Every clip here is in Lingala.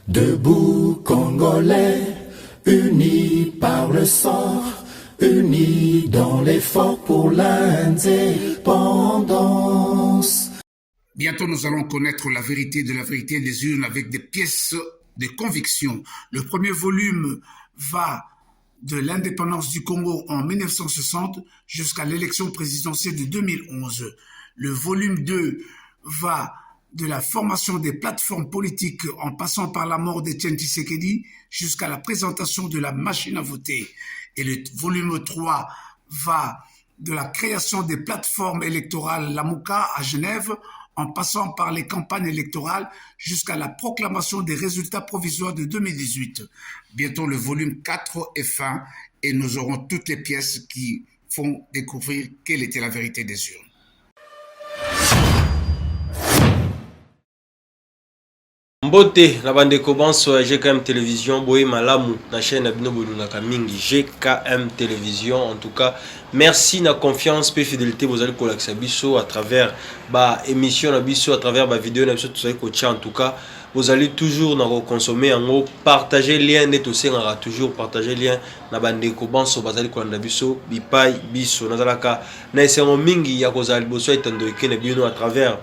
Debout Congolais, unis par le sang, unis dans l'effort pour l'indépendance. Bientôt, nous allons connaître la vérité de la vérité des urnes avec des pièces de conviction. Le premier volume va de l'indépendance du Congo en 1960 jusqu'à l'élection présidentielle de 2011. Le volume 2 va de la formation des plateformes politiques en passant par la mort d'Étienne Tshisekedi jusqu'à la présentation de la machine à voter. Et le volume 3 va de la création des plateformes électorales Lamouka à Genève en passant par les campagnes électorales jusqu'à la proclamation des résultats provisoires de 2018. Bientôt le volume 4 est fin et nous aurons toutes les pièces qui font découvrir quelle était la vérité des urnes. Mbote la bande kobanso ya GKM Télévision boye malamu na chaîne abino bolunaka mingi GKM Télévision. En tout cas merci na confiance pe fidélité vous allez kolakisa biso à travers ba émission na biso à travers ba vidéo na biso tout ça ko tcha. En tout cas vous allez toujours na consommer en partager lien net aussi ngara toujours partager lien na bande kobanso bazali kolanda biso bipai biso nazalaka na esengo mingi ya kozali boso etando ekene bino à travers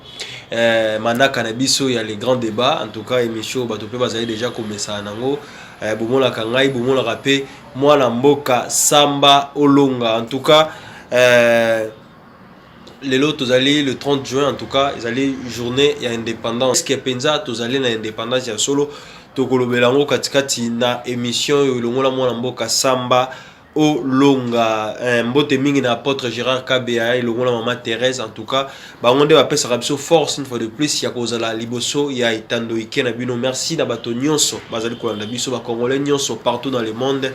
manaka na biso ya les grands débats. En tout cas émission bato pe bazali déjà komesa nango bomola kangai bomola rapé mwana mboka Samba Olonga. En tout cas lelo tozali le 30 juin. En tout cas ezali journée ya indépendance ke penza tozali na indépendance ya solo tokolobela ngo katikati na émission yo longola mwana mboka Samba Olonga. Mbote mingi na apôtre Gérard Kabea et longola maman Thérèse. En tout cas bangonde ba pesa biso force une fois de plus ya kozala liboso ya itando ike na bino. Merci na bato nyonso bazali kolanda biso ba congolais nyonso partout dans le monde.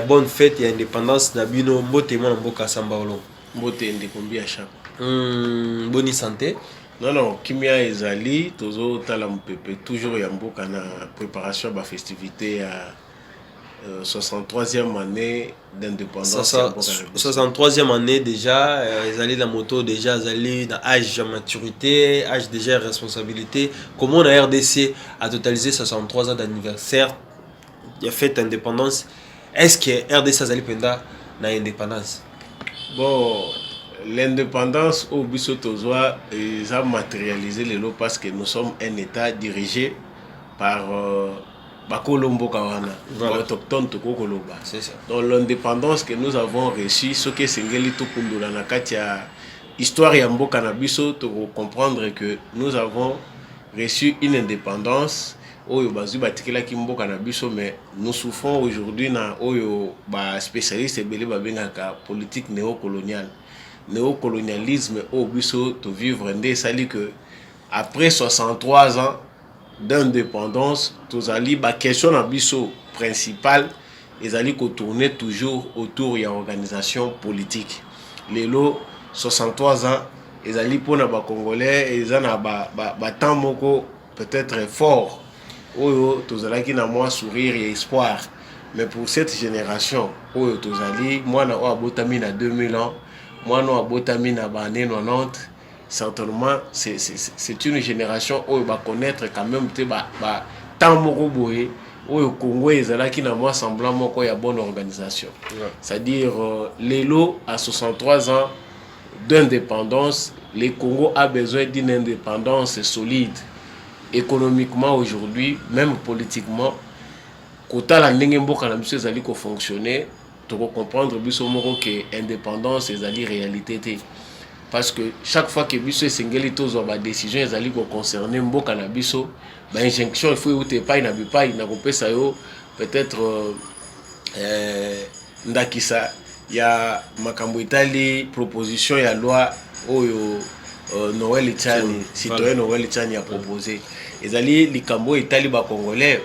Bonne fête ya indépendance na bino mbote mwana mboka Samba Olonga. Mbote ndikombia chaque bonne santé. Non, kimia ezali tozo tala mpepe toujours ya mboka na préparation ba festivité à 63e année d'indépendance. 63e année déjà, ezali la moto déjà ezali na âge de maturité, âge déjà de responsabilité. Comment la RDC a totalisé 63 ans d'anniversaire, il a fait indépendance. Est-ce que RDC ezali penda na indépendance? Bon, l'indépendance au biso tozoa a matérialisé le lot parce que nous sommes un état dirigé par Bakolombo Kawana, autochtone Toko Koloba. C'est ça. Donc l'indépendance que nous avons reçue, ce que Sengeli Tokundula Nakatia, histoire Yambo Kanabiso, pour comprendre que nous avons reçu une indépendance. Oyo bazu batikela kimbo Kanabiso, mais nous souffrons aujourd'hui na oyo ba spécialiste belé babengaka politique néocoloniale. Néocolonialisme au biso to vivre ndé sali que après 63 ans d'indépendance, tous ali ba question na biso principale les ali ko tourner toujours autour de l'organisation politique. Lelo 63 ans, les ali pona ba congolais et na ba temps moko peut-être fort. Oyo tous ali ki na moi sourire et espoir. Mais pour cette génération, oyo tous ali moi na o abotami na 2000 ans, moi na abotami na ba année 90. Certainement, c'est une génération où il va connaître quand même tant de où le Congo est là qui n'a pas semblant qu'il y a une bonne organisation. C'est-à-dire, l'élo à 63 ans d'indépendance, le Congo a besoin d'une indépendance solide. Économiquement aujourd'hui, même politiquement, quand la Nengemboka na monsieur Zali ko fonctionner, tu peux comprendre que l'indépendance est la réalité. Parce que chaque fois que biso sengeli tozo ba décision ezali ko concerner mboka na biso ba injonction il faut yote pas na bipai na kopesa yo peut-être ndakisa ya makambo itali proposition ya loi oyo Noël Itchani citoyen Noël Itchani a proposé ezali likambo itali ba congolais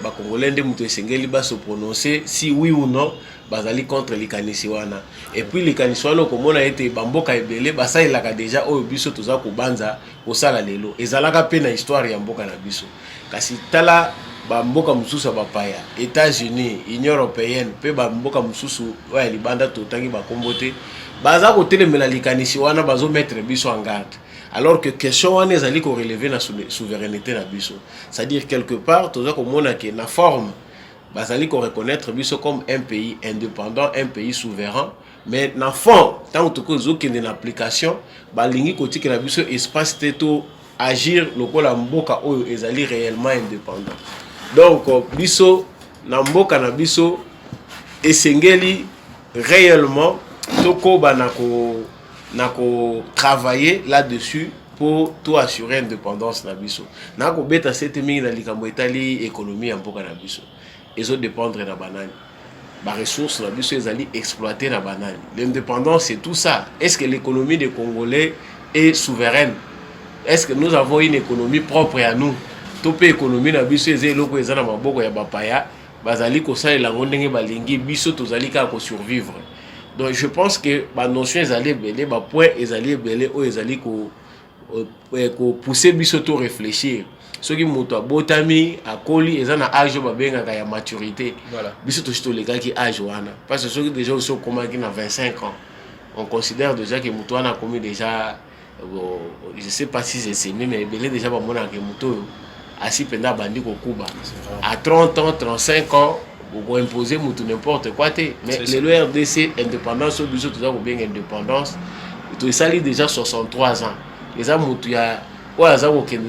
nde muto sengeli ba se prononcer si oui ou non bazali contre likanisi wana. Et puis likanisi wana komona ete bamboka ebele basalelaka déjà oyo biso toza kobanza kosala lelo ezalaka pe na histoire ya mboka na biso kasi tala bamboka mususu bapaya États-Unis, Union européenne pe bamboka mususu oya libanda totangi bakombo te baza kotelemela likanisi wana bazo mettre biso en garde alors que question wana ezali ko relever na souveraineté na biso, c'est-à-dire quelque part toza ko mona que na forme bazali ko reconnaître biso comme un pays indépendant, un pays souverain, mais na fond tant que tozo kende na application balingi ko tikela biso espace teto agir lokola mboka oyo ezali réellement indépendant. Donc biso na mboka na biso esengeli réellement toko banako nako travailler là-dessus pour tout assurer indépendance na biso. Nako beta cette mingi na likambo etali économie ya mboka na biso. Ezo dépendre na banani. Ba ressources na biso ezali exploiter na banani. L'indépendance c'est tout ça. Est-ce que l'économie des Congolais est souveraine? Est-ce que nous avons une économie propre à nous? Topé économie na biso ezeli loko ezana maboko ya bapaya, bazali ko salela ngondenge balingi biso tozali ka ko survivre. Donc je pense que la notion ezali belé, ba point ezali belé o ezali ko pousser biso to réfléchir. Ce qui moto botami akoli ezana âge ba benga ya maturité. Voilà. Biso to chito leka ki âge wana parce que ceux qui déjà sont comme qui na 25 ans. On considère déjà que moto wana commis déjà je sais pas si c'est mais belé déjà ba mona que moto asi penda bandi ko kuba. À 30 ans, 35 ans pour imposer n'importe quoi. Mais le RDC, indépendance, au besoin de bien indépendance, il s'allie déjà 63 ans. Les gens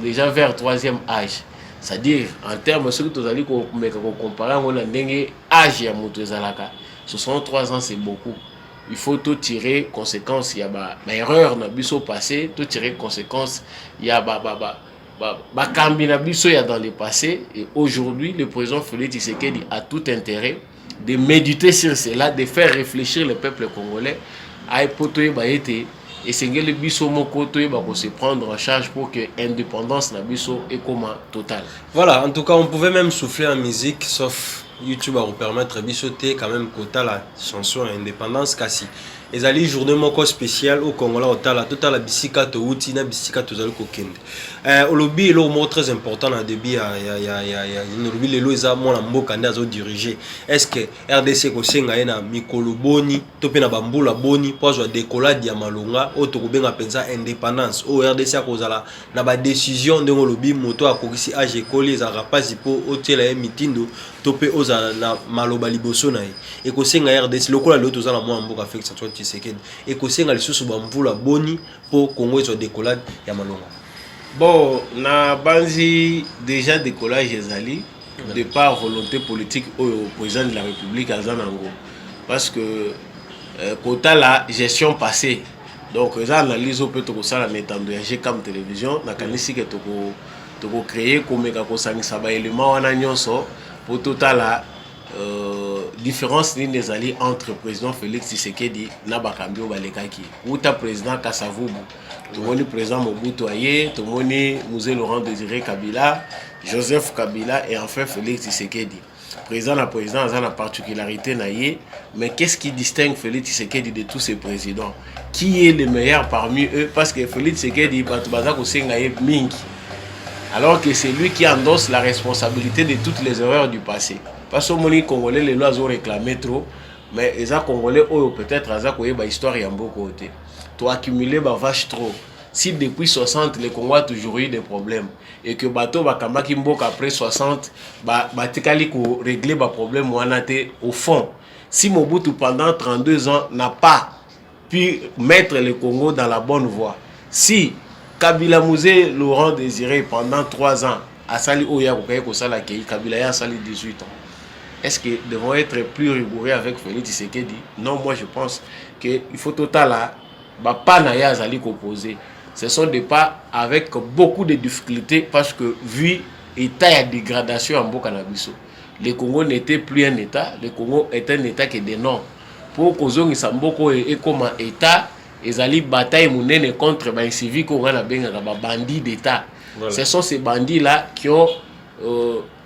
déjà vers 3e âge. C'est-à-dire, en termes de ce que tu as dit, comparer à l'âge de 63 ans, c'est beaucoup. Il faut tout tirer conséquence. Il y a une erreur dans le passé, tout tirer conséquence. Il y a dans le passé, et aujourd'hui le président Félix Tshisekedi a tout intérêt de méditer sur cela, de faire réfléchir le peuple congolais à et c'est le biso moko se prendre en charge pour que l'indépendance na biso est comme total. Voilà, en tout cas on pouvait même souffler en musique sauf YouTube à vous permettre bisoter quand même quota la chanson indépendance kasi ezali journée moko spéciale au Congolais otala total la bisika to uti na bisika to zali kokende olobi elo mo très important na début ya olobi lelo eza mona mboka nda zo diriger est-ce que RDC ko senga ena mikolo boni to pe na bambula boni pozo décollade ya malonga o to kobenga penza indépendance o RDC akozala na ba décision ndenge olobi moto akokisi age ekoli za rapasi po otela e mitindo to pe oza na maloba liboso na e ko senga RDC lokola lo to za na mwa mboka Félix Antoine Tshisekedi et que c'est lisusu bamvula boni pour Congo et décollage ya malonga. Bon, na banzi déjà décollage ezali de par volonté politique au président de la République azanango parce que quota la gestion passée donc ça analyse au peut to ça na étendue ya GCAM télévision na kanisi que to créer comme ka sangisa ba élément wana nyonso pour total la différence ni des alliés entre président Félix Tshisekedi na bakambio balekaki uta président Kasavubu tomoni président Mobutu Aye tomoni Mzee Laurent Désiré Kabila Joseph Kabila et enfin Félix Tshisekedi président a la particularité naïe mais qu'est-ce qui distingue Félix Tshisekedi de tous ces présidents qui est le meilleur parmi eux parce que Félix Tshisekedi batubaza ko senga ye mingi alors que c'est lui qui endosse la responsabilité de toutes les erreurs du passé. Parce que les Congolais, les lois ont réclamé trop, mais les Congolais, peut-être, ils ont histoire et beaucoup côté. Tu as accumulé vache trop. Si depuis 60, les Congolais ont toujours eu des problèmes, et que bateau Bakamaki Mbok après 60, Batikali ko régler les problèmes au fond. Si Mobutu pendant 32 ans n'a pas pu mettre le Congo dans la bonne voie, si Kabila Mzee Laurent Désiré pendant 3 ans a sali Oya Kosala Kei, Kabila a sali 18 ans. Est-ce qu'ils devront être plus rigoureux avec Félix Tshisekedi? Non, moi je pense qu'il faut total là, pas Naya Zali opposé. Ce sont des pas avec beaucoup de difficultés parce que vu l'état de dégradation en Bokanabiso, le Congo n'était plus un État, le Congo est un État qui est des noms. Pour Kozongi Samboko et comme un État, ils allaient bataille monnaie contre les civils qu'on a bien bandits d'État. Voilà. Ce sont ces bandits-là qui ont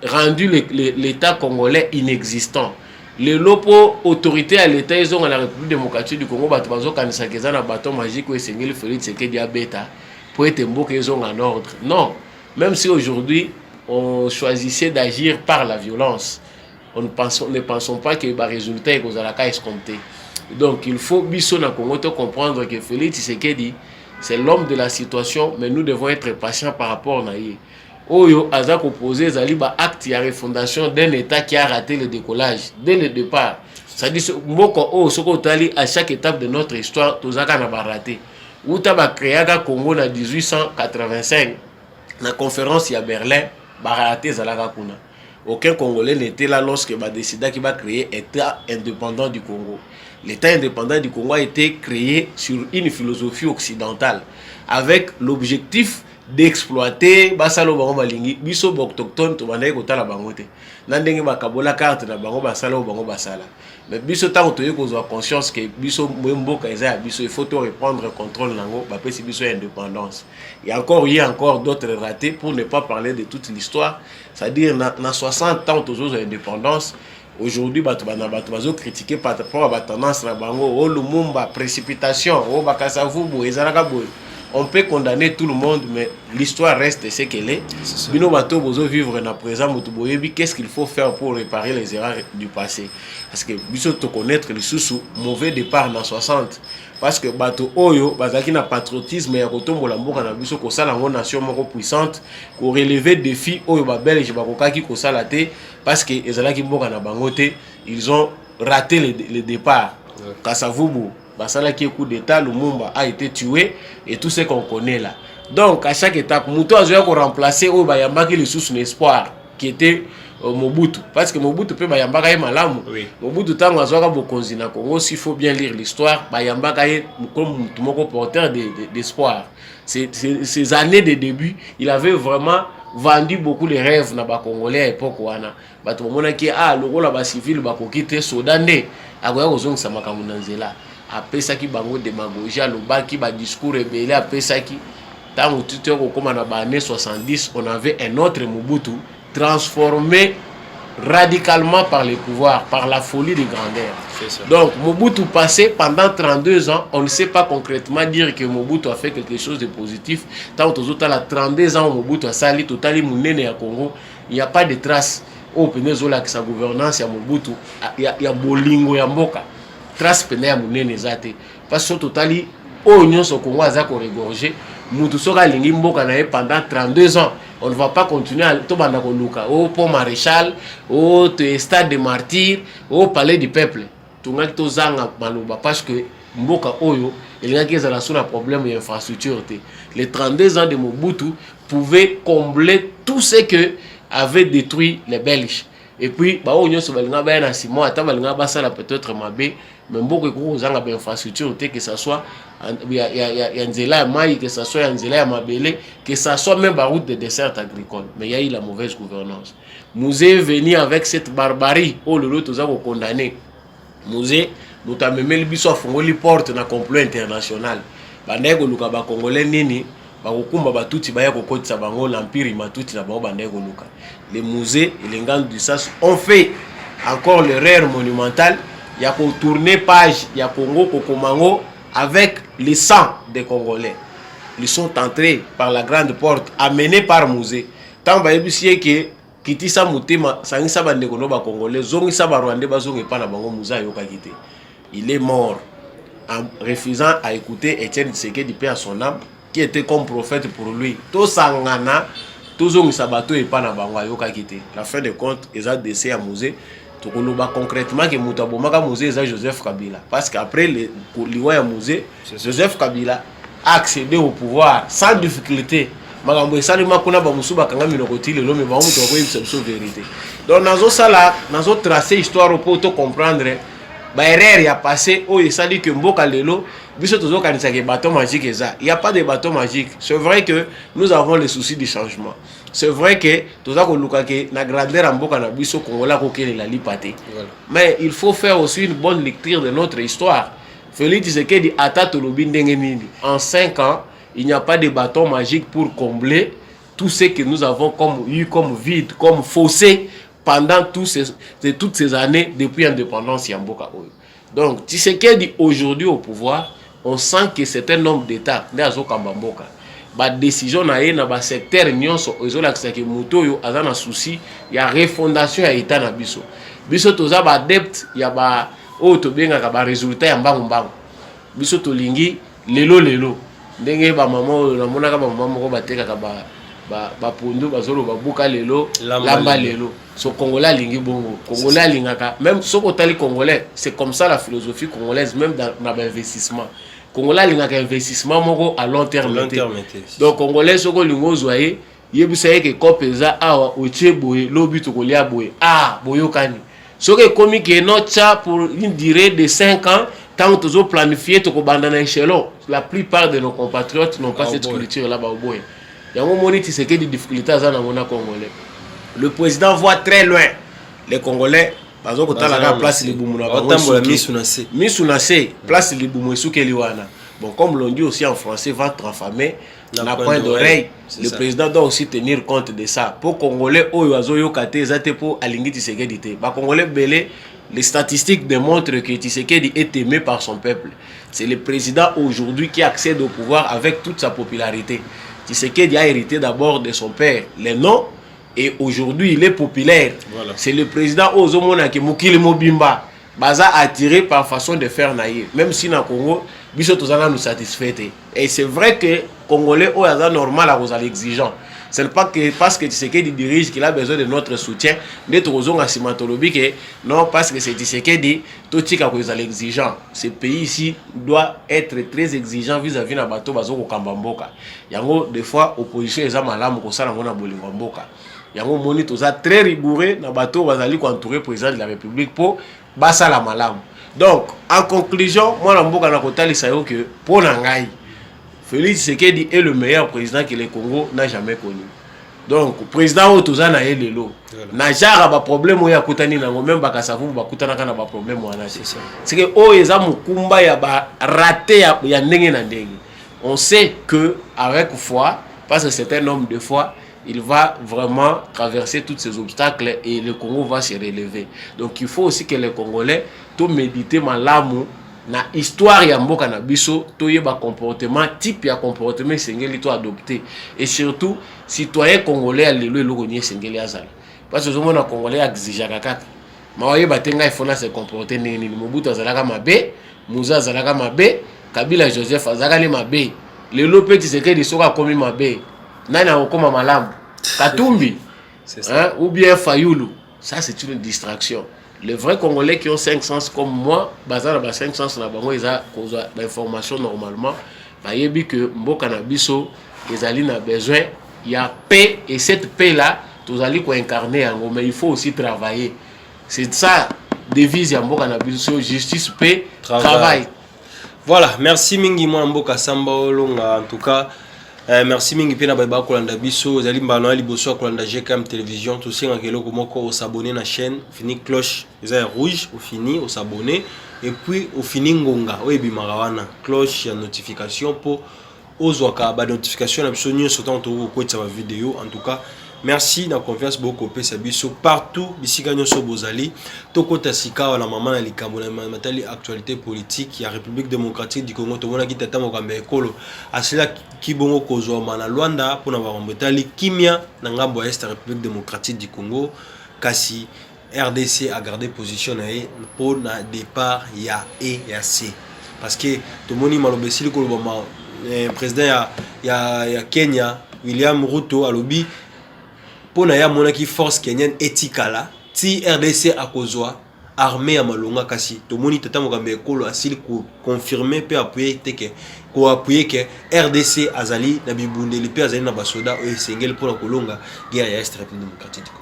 rendu l'État congolais inexistant. Les lopo autorités à l'État, ils ont à la République démocratique du Congo, ils ont un bâton magique où ils ont fait diabète pour être ils ont en ordre. Non, même si aujourd'hui on choisissait d'agir par la violence, ne pensons pas que les résultats sont escomptés. Donc il faut biso na Congo comprendre que Félix Tshisekedi c'est l'homme de la situation, mais nous devons être patients par rapport à lui. Oyo Azak opposé Zali ba acte ya refondation d'un État qui a raté le décollage dès le départ. C'est-à-dire Mboko o soko tali à chaque étape de notre histoire tozaka na ba raté. Uta ba créaka Congo na 1885 na conférence à Berlin ba raté zalaka kuna. Aucun Congolais n'était là lorsque ba décida qui va créer État indépendant du Congo. L'État indépendant du Congo a été créé sur une philosophie occidentale avec l'objectif d'exploiter basalo bango balingi biso autochtone to banaye kotala bango te na ndenge bakabola carte na bango basala bango basala mais biso tant toye kozwa conscience que biso mboka eza ya biso il faut to reprendre contrôle nango ba pesi biso indépendance. Il y a encore d'autres ratés pour ne pas parler de toute l'histoire, c'est-à-dire na 60 ans toujours indépendance. Aujourd'hui bato bazo critiquer par rapport à tendance na bango o Lumumba précipitation o bakasavubu ezalaka boye. On peut condamner tout le monde, mais l'histoire reste ce qu'elle est. Bino bato bozo vivre na présent mutuboyebi, qu'est-ce qu'il faut faire pour réparer les erreurs du passé? Parce que biso to connaître les sous mauvais départ na 60. Parce que bato oyo bazaki na patriotisme ya kotombola mboka na biso ko sala ngo nation moko puissante, ko relever défi oyo ba belge bakokaki ko sala te parce que ezalaki mboka na bango te, ils ont raté le départ. Kasavubu basala qui coup d'état, Lumumba a été tué et tout ce qu'on connaît là. Donc à chaque étape, Mouto a joué pour remplacer au Bayambaki le sous espoir qui était Mobutu, parce que Mobutu peut Bayambaka est malamu. Mobutu tant azoka bokonzi na Congo, s'il faut bien lire l'histoire, Bayambaka est comme tout porteur d'espoir. Ces années de début, il avait vraiment vendu beaucoup les rêves na ba Congolais à l'époque wana. Bato mona ki loko la ba civil ba kokite sodande akoya kozong sa makambo na nzela. Apesaki bango démagogie alobaki ba discours rebelle apesaki tango tuto ko koma na ba année 70 on avait un autre Mobutu transformé radicalement par le pouvoir, par la folie de grandeur. Donc Mobutu passé pendant 32 ans, on ne sait pas concrètement dire que Mobutu a fait quelque chose de positif. Tant aux autres, à 32 ans, Mobutu a sali totali munene à Congo, il n'y a pas de traces au Venezuela que sa gouvernance ya Mobutu, il y a bolingo ya mboka. Trace pene ya munene zate. Parce que totali au union so Congo a zako regorger, Mobutu soka lingi mboka na pendant 32 ans. On ne va pas continuer à tout bandako luka au pont Maréchal, au stade des martyrs, au palais du peuple. Tout le monde zanga maluba parce que mboka oyo il y a qui a un problème d'infrastructure. Les 32 ans de Mobutu pouvaient combler tout ce que avaient détruit les Belges. Et puis ba oyo so balinga ba na simo ata balinga ba sala peut-être mabe mais mboka ko zanga ba infrastructure que ça soit ya nzela ya mai, que ça soit ya nzela ya mabele, que ça soit même la route de dessert agricole, mais il y a eu la mauvaise gouvernance. Musée est venu avec cette barbarie oh le lot aux condamné. Musée nous a même le biso fongoli porte na complot international. Bandeko luka ba congolais nini ba kokumba ba tuti ba ya kokotisa bango l'empire matuti na bango bandeko luka. Les musées et les gangs du SAS ont fait encore l'erreur monumentale, il y a pour tourner page, il y a Congo Kokomango avec le sang des Congolais. Ils sont entrés par la grande porte, amenés par Musée. Tant que Kitisa Mutema, Sangisa Bandekono ba Congolais, Zongisa ba Rwandais, ba Zongi pa na bango Musa yoka kité. Il est mort en refusant à écouter Étienne Tshisekedi paix à son âme, qui était comme prophète pour lui. Tout Sangana, tout Zongisa bato et pa na bango yoka kité. La fin de compte, ils ont décès à Musée. Concrètement que Moutabomaka Musée est Joseph Kabila. Parce qu'après le Liwaya Musée, Joseph Kabila a accédé au pouvoir sans difficulté. Magambo esalima kuna ba musuba kanga minokoti le lomi ba muto ko yebisa biso vérité. Donc nazo sala nazo tracer histoire pour to comprendre ba erreur ya passé o esali que mboka lelo biso tozo kanisa ke bateau magique eza. Il y a pas de bateau magique. C'est vrai que nous avons les soucis du changement. C'est vrai que toza ko luka ke na grandeur mboka na biso kongola ko kele la lipate. Mais il faut faire aussi une bonne lecture de notre histoire. Félix Tshisekedi ata tolobi ndenge nini. En 5 ans il n'y a pas de bâton magique pour combler tout ce que nous avons eu comme vide, comme fossé pendant toutes ces années depuis l'indépendance Yamboka. Donc, Tshisekedi aujourd'hui au pouvoir, on sent que c'est un homme d'État. La décision na ba secteur nyonso ezola kisaki muto yo azana souci ya refondation ya état na biso. Biso toza ba adepte ya ba o to benga ka ba résultat ya mbangu mbangu. Biso to lingi lelo ndenge ba maman na monaka ba maman moko batekaka ba pondu bazolo babuka lelo lamba lelo so congolais lingi bongo congolais lingaka même soko tali congolais c'est comme ça la philosophie congolaise même dans l'investissement congolais lingaka investissement moko à long terme donc congolais soko lingo zoye yebisa yeke kopeza awa otie boye lobi to kolia boye boyokani soki komi ke nocha pour une durée de 5 ans tant que tu planifié to ko bandana échelon la plupart de nos compatriotes n'ont pas cette culture là ba boye yango moni tiseke des difficultés à na mona congolais le président voit très loin les congolais bazo ko tala ka place libumu na bango misunase place libumu esukeli wana bon comme l'on dit aussi en français ventre affamé na point d'oreille le président doit aussi tenir compte de ça pour congolais oyo azoyo kate ezate pour alingi Tshisekedi te ba congolais belé les statistiques démontrent que Tshisekedi est aimé par son peuple c'est le président aujourd'hui qui accède au pouvoir avec toute sa popularité Tshisekedi a hérité d'abord de son père les noms et aujourd'hui il est populaire c'est le président ozomona ke mukili mobimba baza attiré par façon de faire naïe même si na Congo biso tozana nous satisfait et c'est vrai que congolais au hasard normal à aux exigeants c'est pas que parce que Tshisekedi dirige qu'il a besoin de notre soutien d'être aux asimatologie que non parce que c'est Tshisekedi tout tika ko aux exigeants ce pays ici doit être très exigeant vis-à-vis na bato bazo ko kambamboka yango des fois opposition eza malamu ko sala ngona bolingo mboka yango moni toza très rigoureux na bato bazali ko entourer président de la République pour basa la malamu. Donc en conclusion moi na mboka na kotalisa yo que pour nangai Félix Tshisekedi est le meilleur président que le Congo n'a jamais connu. Donc président otoza na elelo na jara ba problème oya kutani nango même bakasavu bakutana kana ba problème wana c'est que o eza mukumba ya ba raté ya ndenge na ndenge. On sait que avec foi parce que c'est un homme de foi il va vraiment traverser tous ces obstacles et le Congo va se relever. Donc il faut aussi que les Congolais tout méditer malamu na histoire ya mboka na biso to yeba comportement type ya comportement sengeli to adopter et surtout citoyen congolais lelo eloko ni sengeli azala parce que zomona congolais exigaka kaka mawaye batenga ifona se comporter nini Mobutu azalaka mabe Muza azalaka mabe Kabila Joseph azalaka le mabe lelo petit sekedi soka komi mabe nani akoma malamu Katumbi hein ou bien Fayulu ça c'est une distraction. Les vrais Congolais qui ont 5 sens comme moi, bazar na 5 sens na bango eza koza d'information normalement, ba yebi que mboka na biso ezali na besoin il y a paix et cette paix là tozali ko incarner yango mais il faut aussi travailler. C'est ça devise ya mboka na biso justice paix travail. Voilà, merci mingi moi mboka samba olonga en tout cas merci mingi pena baba kolanda biso zali mbano ali boso kolanda GKM télévision to singa keloko moko au s'abonner na chaîne fini cloche eza rouge au fini au s'abonner et puis au fini ngonga oyebi marawana cloche ya notification pour ozwaka ba notification na biso nyo sotant to ko tsa vidéo en tout cas merci na confiance beaucoup pesa biso partout bisika nyonso bozali tokota sika wala mama na likambo na matali actualité politique ya République démocratique du Congo to mona kitata mokambe ekolo asila kibongo kozwa mana Luanda pona ba mbetali kimia na ngambo ya Est République démocratique du Congo kasi RDC a gardé position na pour na départ ya E ya C parce que to moni malobesili ko le président ya Kenya William Ruto alobi pona ya monaki force kenyenne etikala ti RDC akozwa armée ya malonga kasi to moni tata mokambe ekolo asili ko confirmer pe appuyer teke ko appuyer que RDC azali na bibundeli pe azali na basoda o esengeli pona kolonga guerre ya Est République démocratique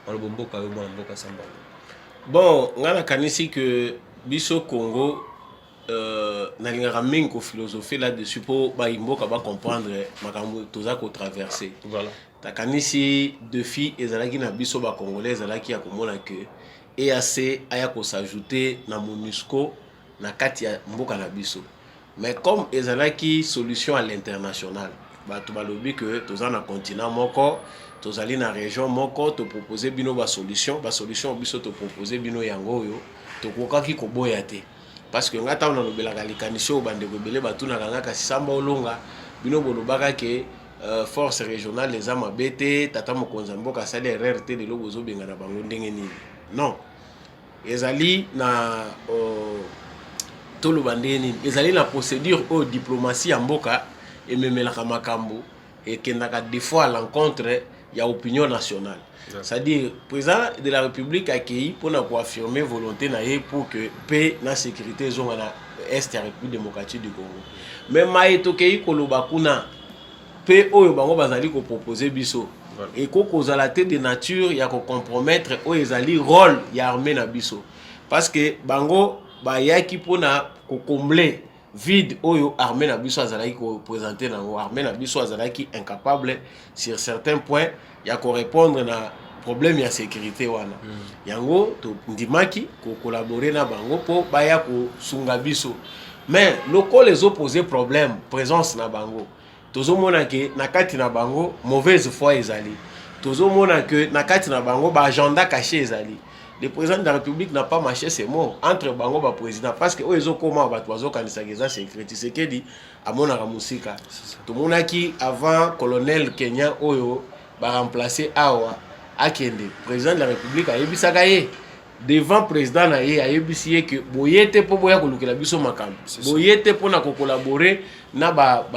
malobombo ka mo mboka samba. Bon ngana kanisi que biso Congo na lingaka mingi ko philosophie là-dessus pour ba imboka ba comprendre makambo toza ko traverser. Voilà. Takanisi défi ezalaki na biso ba congolais ezalaki ya komona que EAC aya ko s'ajouter na MONUSCO na kati ya mboka na biso. Mais comme ezalaki solution à l'international, ba to balobi que toza na continent moko, tozali na région moko to proposer bino ba solution biso to proposer bino yango yo to kokaki ko boya te. Parce que ngata on lobelaka likanisi o bande kobele batuna kanga kasi samba olonga bino bolobaka ke force régionale les ama bete tata mokonza mboka sali RRT de lobozo benga na bango ndenge nini non ezali na toloba ndeni ezali na procédure au diplomatie ya mboka ememelaka makambo ekendaka des fois à l'encontre ya opinion nationale. C'est-à-dire président de la République accueilli pour affirmer volonté na ye pour que paix na sécurité zonga na est ya République démocratique du Congo. Mais maetokei koloba kuna paix oyo bango bazali ko proposer biso et ko kozala te de nature ya ko compromettre o ezali rôle ya armée na biso parce que bango bayaki pona ko combler vide oyo armée na biso azalaki ko présenter nango armée na biso azalaki incapable sur certains points ya ko répondre na problème ya sécurité wana yango to ndimaki ko collaborer na bango po baya ko sunga biso mais loko les opposés problème présence na bango tozomona ke na kati na bango mauvaise foi ezali tozomona ke na kati na bango ba agenda caché ezali. Le président de la République n'a pas marché ses mots entre bango ba président parce que oyo comment ba toazo kanisa geza sécurité c'est que dit amona ramusika to monaki avant colonel Kenya oyo ba remplacer awa akende président de la République a yebisaka ye devant président na ye ayebisi que boyete po boya kolukela biso makambo boyete po na ko collaborer na ba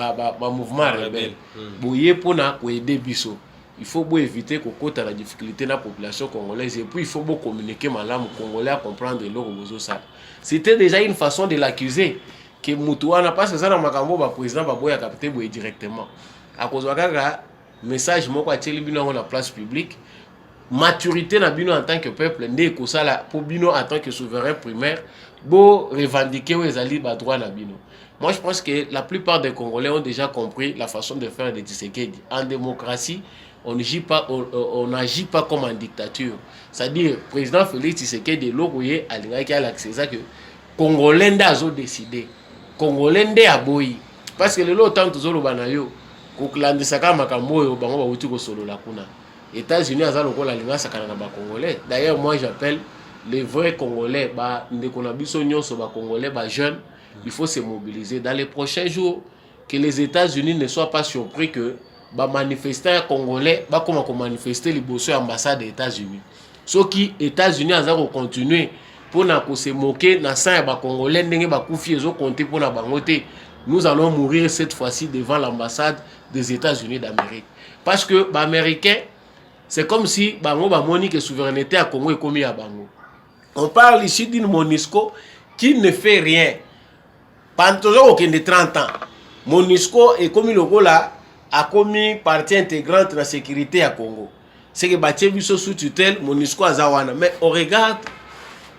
mouvement rebelle boye po na ko aider biso. Il faut éviter qu'on côte la difficulté de la population congolaise et puis il faut communiquer malamu congolais à comprendre leur besoin ça. C'était déjà une façon de l'accuser que Moutouana pas ça dans makambo ba président ba boya capter boye directement. À cause wakaka message moko a teli bino na place publique maturité na bino en tant que peuple ndé ko sala pour bino en tant que souverain primaire bo revendiquer aux alliés ba droit na bino. Moi je pense que la plupart des Congolais ont déjà compris la façon de faire de Tshisekedi. En démocratie, on n'agit pas comme en dictature. C'est-à-dire, président Félix Tshisekedi, l'ogoye, alingaki à l'accès, que Congolais n'a décidé. Congolais n'a boyi. Parce que le lot tant tous les banayo, koklande saka makambo yo bango ba wuti ko solo la kuna. États-Unis azalo ko la linga sakana na ba Congolais. D'ailleurs, moi j'appelle les vrais Congolais, ba ndeko na biso nyonso ba Congolais ba jeunes, il faut se mobiliser dans les prochains jours que les États-Unis ne soient pas surpris que ba manifestants congolais ba comment manifester liboso ya ambassade des États-Unis. Ce qui États-Unis azako continuer pour na ko se moquer na sang ya ba congolais ndenge ba kufi ezo compter pour na bangote. Nous allons mourir cette fois-ci devant l'ambassade des États-Unis d'Amérique parce que ba américain c'est comme si bango ba moni que souveraineté à Congo est commis à bango. On parle ici d'une MONUSCO qui ne fait rien. Pendant aucun de 30 ans, MONUSCO est commis le rôle là a commis partie intégrante de la sécurité à Congo. C'est que Batie Biso sous tutelle, MONUSCO à Zawana. Mais on regarde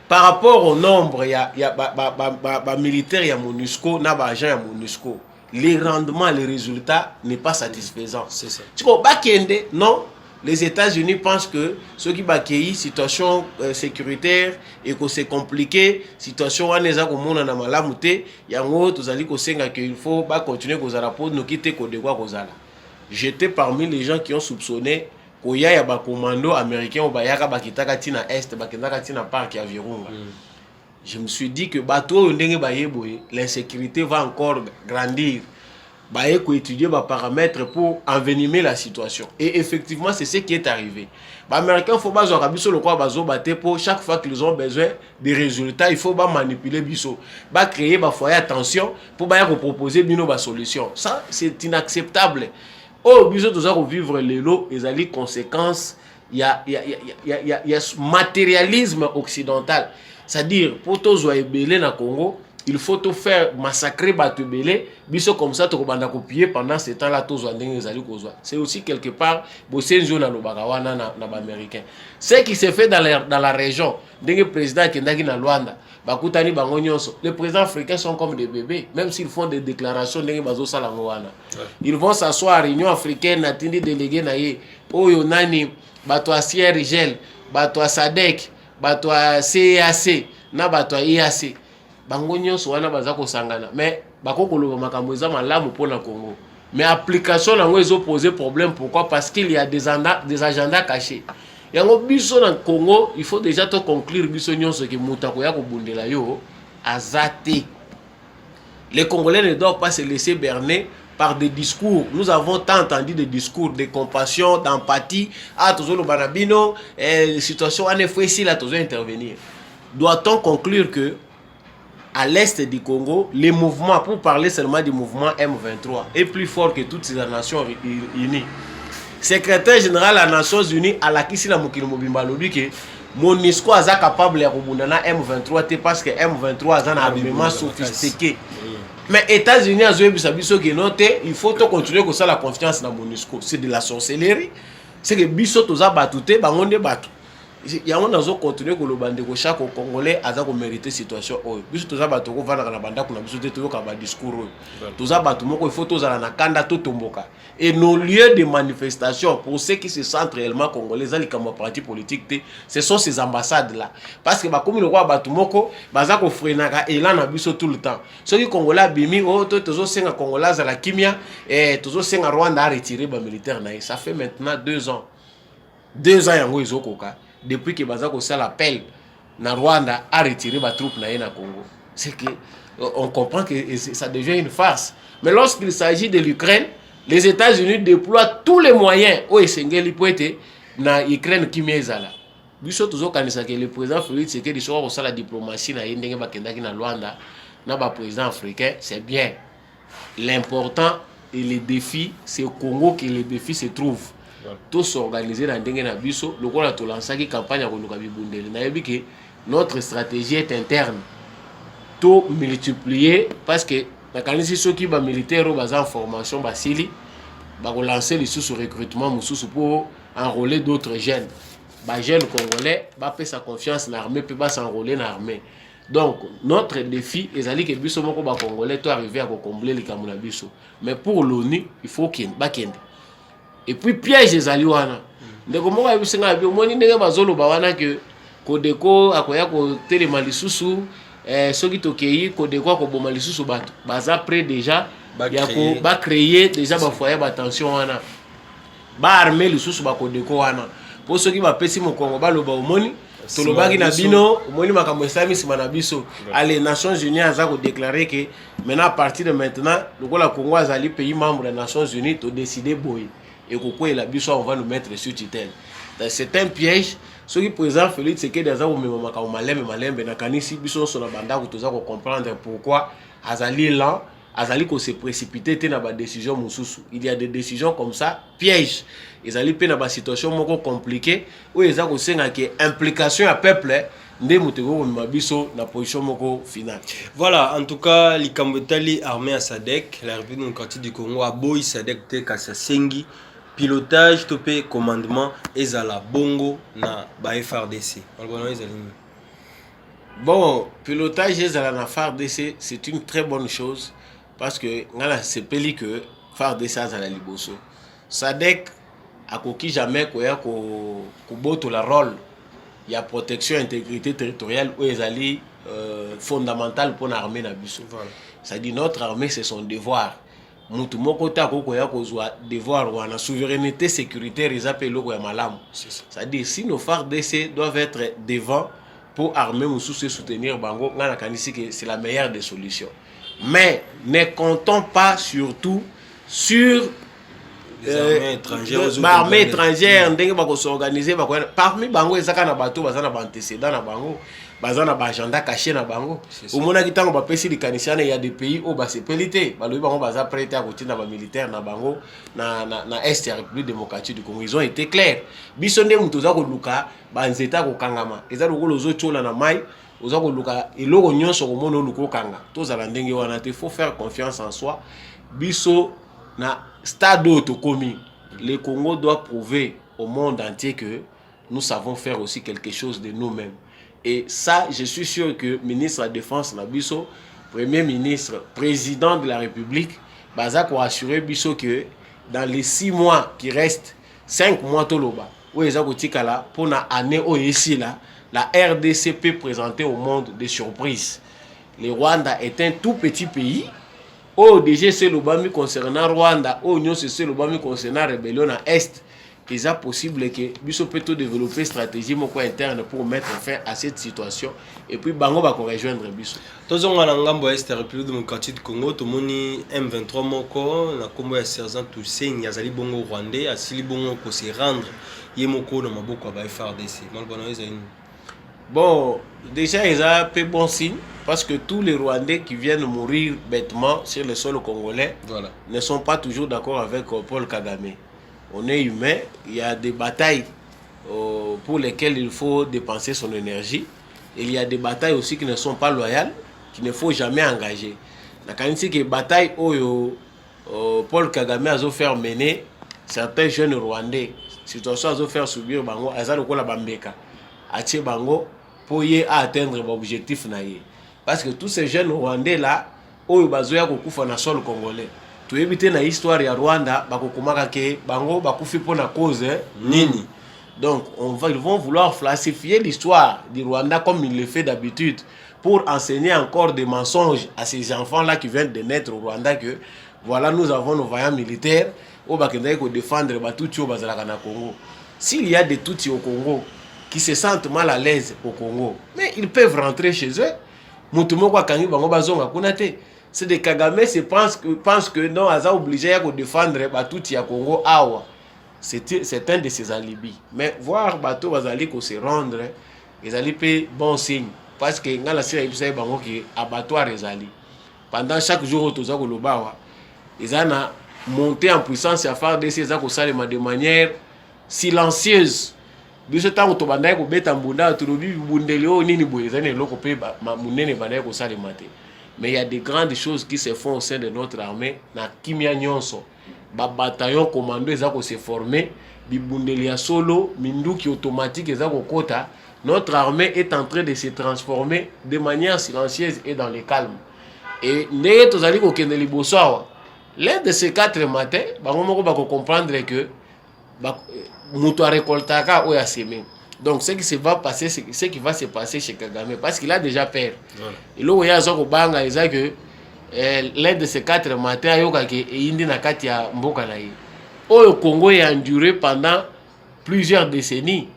par rapport au nombre, il y a militaires, il y a MONUSCO, il y a agents, il y a MONUSCO. Les rendements, les résultats n'est pas satisfaisant. C'est ça. Tu vois, Bakende, non. Les États-Unis pensent que ceux qui bakei situation sécuritaire et que c'est compliqué, situation aneza ko mona na malamu te, yango tozali ko senga que il faut ba continuer ko zala pour nous quitter ko de quoi ko zala. J'étais parmi les gens qui ont soupçonné qu'il y a ba commando américain au bayaka bakitaka tina est, bakitaka tina parc ya Virunga. Je me suis dit que bateau ndenge bayeboye, l'insécurité va encore grandir. Baye ko étudier ba paramètres pour envenimer la situation. Et effectivement, c'est ce qui est arrivé. Les Américains faut pas genre biso le quoi bazo baté pour chaque fois qu'ils ont besoin des résultats, il faut pas manipuler biso. Ba créer ba foyer attention pour ba proposer bino ba solution. Ça c'est inacceptable. Oh biso tous à vivre les lots et les conséquences, il y a matérialisme occidental. C'est-à-dire pour tous les belé na Congo, il faut tout faire massacrer Batubele, biso comme ça, tu vas copier pendant ce temps-là, c'est aussi quelque part, bosser une zone à l'Obagawana, na américain. Ce qui se fait dans la région, le président qui est dans Luanda, les présidents africains sont comme des bébés, même s'ils font des déclarations, ils vont s'asseoir à l'Union africaine, natindi délégué naïe, Oyo Nani, Batoa Sierra Gel, Batoa Sadek, Batoa CAC, na Batoa IAC. Bango nyonso wana baza ko sangana mais bako koloba makambo eza malamu pona Congo mais application nango ezo poser problème. Pourquoi? Parce qu'il y a des agendas cachés. Yango biso na Congo il faut déjà te conclure biso nyonso ke mutako ya ko bundela yo azate. Les Congolais ne doivent pas se laisser berner par des discours. Nous avons tant entendu des discours de compassion, d'empathie. Ah, toujours le banabino, situation en effet ici là toujours intervenir. Doit-on conclure que à l'est du Congo, les mouvements, pour parler seulement du mouvement M23, est plus fort que toutes ces Nations Unies. Secrétaire général des Nations Unies, à la Kisila Mokilo Mobimba lobi que MONUSCO est capable de rebondir M23 parce que M23 est un armement sophistiqué. Mais les États-Unis il faut continuer comme ça la confiance dans MONUSCO. C'est de la sorcellerie. C'est que biso toza batute bangonde batu. Il y a un continuer que le bande de chaque Congolais a mérité situation. Biso toza batu ko vana na banda kuna biso te ka ba discours. Toza batu moko il faut toza na kanda to tomboka. Et nos lieux de manifestation pour ceux qui se sentent réellement congolais, les partis politiques, ce sont ces ambassades là. Parce que comme le roi batu moko, baza ko frenaka et là na biso tout le temps. Ceux qui congolais bimi tozo senga congolais za la kimia et tozo senga Rwanda a retiré ba militaire na. Ça fait maintenant 2 ans. 2 ans yango izokoka. Depuis que Bazako ça l'appel na Rwanda a retiré ma troupe na Congo. C'est que on comprend que ça devient une farce. Mais lorsqu'il s'agit de l'Ukraine, les États-Unis déploient tous les moyens au Essengeli pour être na Ukraine qui miezala. Biso toujours kanisa que le président Félix Tshisekedi soit ça la diplomatie na yendenge bakendaki na Rwanda na ba président africain, c'est bien. L'important et les défis, c'est au Congo que les défis se trouvent. Tous s'organiser dans ndenge na biso lokola to lansaki campagne ya koluka bibundeli na yebi que notre stratégie est interne to multiplier parce que na kanisi soki ba militaire baza en formation basili ba ko lancer les sous recrutement mususu pour enrôler d'autres jeunes ba jeunes congolais ba pe sa confiance na armée pe ba s'enrôler na armée. Donc notre défi ezali que biso moko ba congolais to arriver à combler les kamuna biso, mais pour l'ONU il faut qu'il ba kende. Et puis piège ezali wana ndeko moko ya bisenga bi omoni ndenge bazolo ba wana que Kodeko akoya ko telema lisusu soki tokei Kodeko ko boma lisusu bato baza près déjà ya ko ba créer déjà ba foyer ba tension wana ba armer lisusu ba Kodeko wana po soki ba pesi mo Kongo ba loba omoni tolobaki na bino omoni makambo esami sima na biso allez Nations Unies aza ko déclarer que maintenant à partir de maintenant lokola Congo azali pays membre des Nations Unies to décider boy et pourquoi la biso on va nous mettre sur tutelle. C'est un piège. Ce qui présente Félix c'est que des gens au malembe na kanisi biso sur la banda ko toza ko comprendre pourquoi azali là azali ko se précipiter te na ba décision mususu. Il y a des décisions comme ça piège. Ezali pe na ba situation moko compliquée où eza ko senga que implication à peuple nde mutego mabiso na position moko finale. Voilà, en tout cas likambo tali armée à SADC, la République démocratique du Congo a boy SADC te kasa sengi pilotage topé commandement ezala bongo na ba FRDC. Bon, pilotage ezala na FRDC, c'est une très bonne chose parce que ngala sepeli que FRDC azala liboso. SADC akoki jamais koya ko boto la rôle il y a protection intégrité territoriale où ezali fondamental pour l'armée na biso. Voilà. Ça dit notre armée c'est son devoir. Mutu moko ta ko ya kozwa devoir wana souveraineté sécuritaire ezapé loko ya malamu. Ça dit si nos FARDC doivent être devant pour armer mususu soutenir bango ngana kanisi que c'est la meilleure des solutions. Mais ne comptons pas surtout sur armée étrangère ndenge bako s'organiser bako parmi bango ezaka na bato bazana ba antécédent na bango bazana ba agenda caché na bango omona kitango ba pesi likanisiana il y a des pays où ba sepelité balobi bango baza prêt à kotina ba militaire na bango na est ya République démocratique du Congo. Ils ont été clairs biso nde muto za ko luka ba nzeta ko kangama eza lokolo zo chola na mai oza ko luka eloko nyonso ko mona luko kanga tozala ndenge wana te. Faut faire confiance en soi biso na stade autocomi. Le Congo doit prouver au monde entier que nous savons faire aussi quelque chose de nous-mêmes. Et ça, je suis sûr que ministre de la Défense Nabiso, Premier ministre, président de la République, Baza pour assurer Biso que dans les 6 mois qui restent, 5 mois toloba, où les là pour la année ici là, la RDC peut présenter au monde des surprises. Le Rwanda est un tout petit pays. Oh, déjà c'est le bami concernant Rwanda, oh, non c'est le bami concernant rébellion à Est. Il est possible que Biso peut développer une stratégie interne pour mettre fin à cette situation et puis Bango va rejoindre Biso. Tous on a ngambo Est République démocratique du Congo, tout moni M23 moko na kombo ya sergent Toussaint yazali bongo rwandais, asili bongo ko se rendre yemoko na maboko ba FARDC. Bon, déjà ils ont fait bon signe Parce que tous les Rwandais qui viennent mourir bêtement sur le sol congolais ne sont pas toujours d'accord avec Paul Kagame. On est humain, il y a des batailles pour lesquelles il faut dépenser son énergie. Et il y a des batailles aussi qui ne sont pas loyales, qu'il ne faut jamais engager. Quand il y a des batailles où Paul Kagame a fait mener certains jeunes Rwandais, situation a fait subir bango, a la bambeka, a tiré bango pour y atteindre l'objectif naïe. Parce que tous ces jeunes Rwandais là, où bazoya kokufa na sol congolais. Tu éviter na histoire ya Rwanda, bakokumaka ke bango bakufi pour na cause nini. Donc ils vont vouloir falsifier l'histoire du Rwanda comme il le fait d'habitude pour enseigner encore des mensonges à ces enfants là qui viennent de naître au Rwanda que voilà nous avons nos vaillants militaires au bakendai ko défendre batuti au bazalaka na Congo. S'il y a des Tutsis au Congo qui se sentent mal à l'aise au Congo, mais ils peuvent rentrer chez eux. C'est des Kagame pensent que non, ils sont obligés de défendre Batouti à Congo. C'est un de ses alibis. Mais voir Bato Bazali ko se rendre, ils allaient bon signe. Parce que dans la série, ils ont abattoir les alliés. Pendant chaque jour, ils ont monté en puissance à faire des salles de manière silencieuse. Mais il y a des grandes choses qui se font au sein de notre armée. Na kimia nyonso, ba bataillon commando ezako se former, bibundelia solo, minduki automatique ezako kota. Notre armée est en train de se transformer de manière silencieuse et dans le calme. Et ndenge tozali ko kende liboso awa. L'un de ces 4 matins, bango moko bako comprendre que muto a récoltaka ou a semé. Donc ce qui va se passer chez Kagame parce qu'il a déjà peur. Et là où il y a zoko banga ils que l'un de ces 4 matins yoka ke indi na kati ya mboka na ye. Le Congo a enduré pendant plusieurs décennies.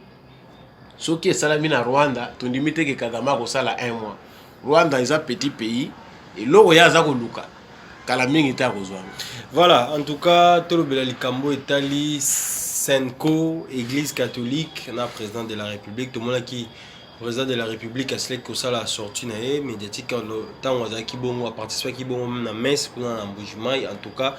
Ce qui est salami na Rwanda, tu limite que Kagame ko sala 1 mois. Rwanda est un petit pays et là où il y a zako luka. Voilà, en tout cas, tout le Belalikambo Italie, Senko, Église catholique, na président de la République, tout le monde qui président de la République a cela que ça la sortie médiatique le temps où qui bon a participé qui bon na messe pour un embouchement en tout cas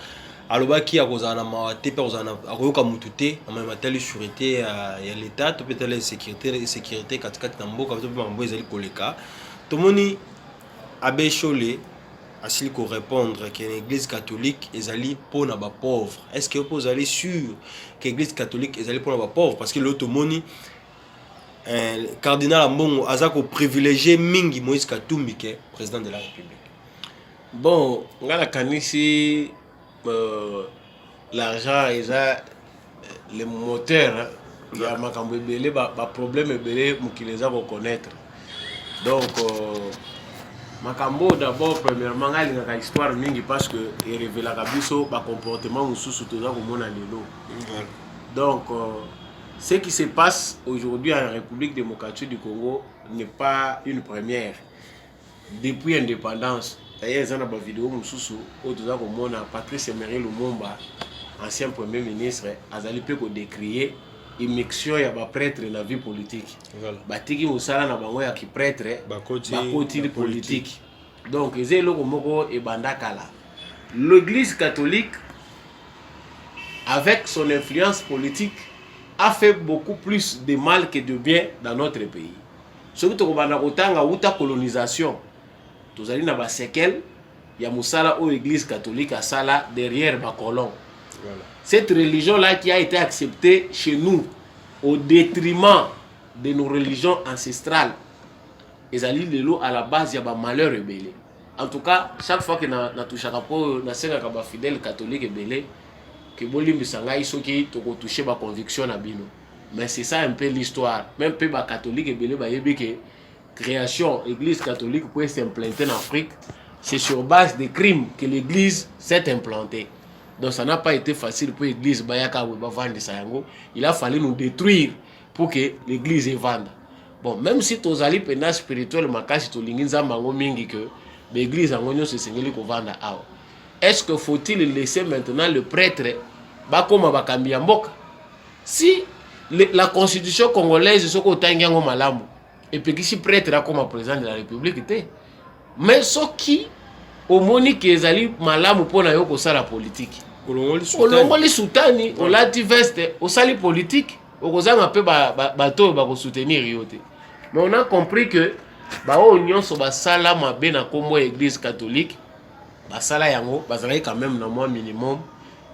aloba qui a causé na maté pour na akoyoka mutute en même temps sécurité ya l'état to peut-être la sécurité katikati na mboka to mambo ezali koleka to moni abe Cholé asili ko répondre que l'église catholique ezali pour na ba pauvre. Est-ce que vous allez sûr que l'église catholique ezali pour na ba pauvre parce que l'autre moni cardinal Ambongo azako privilégié mingi Moïse Katumbi qui est président de la République. Bon, ngala kanisi l'argent est le moteur il y a makambo ebele ba problème ebele mukileza ko connaître. Donc makambo d'abord premièrement ngali ngaka histoire mingi parce que il révèle la biso ba comportement mususu toza ko mona lelo. Donc ce qui se passe aujourd'hui en République démocratique du Congo n'est pas une première. Depuis l'indépendance, d'ailleurs, il y a une vidéo où Patrice Emery Lumumba, ancien premier ministre, a décrié l'immixtion de prêtre dans la vie politique. Batiki Moussala na bango ya ki prêtre bakoti politique. Donc, l'église catholique, avec son influence politique, a fait beaucoup plus de mal que de bien dans notre pays. Ce qui est la colonisation, tous allez dans séquelles, il y a Moussala ou l'église catholique à Sala derrière ma colonne. Cette religion-là qui a été acceptée chez nous au détriment de nos religions ancestrales, ils allaient de l'eau à la base, il y a un malheur rebelle. En tout cas, chaque fois que nous touchons à fidèle catholique rebelle, que bolimbi sangai soki to ko toucher ba conviction na bino. Mais c'est ça un peu l'histoire. Même peu ba catholique et belé ba yebi que création église catholique peut s'implanter en Afrique, c'est sur base des crimes que l'église s'est implantée. Donc ça n'a pas été facile pour l'église bayaka ou ba vendre sayango. Il a fallu nous détruire pour que l'église vende. Bon, même si tozali pena spirituel makasi to linginza mango mingi que l'église angonyo se sengeli ko vendre awa. Est-ce que faut-il laisser maintenant le prêtre bakoma bakambi ya mboka? Si la constitution congolaise soko tangiango malamu et puis si prêtre a comme président de la République té mais soki omoni ke ezali malamu mpona yo kosala politique olongoli sutani olati veste osali politique okozanga mpe bato oyo bakosoutenir yo te. Mais on a compris que baoyo nyonso basala mabe na kombo ya église catholique basala yango bazalaki quand même na mwa minimum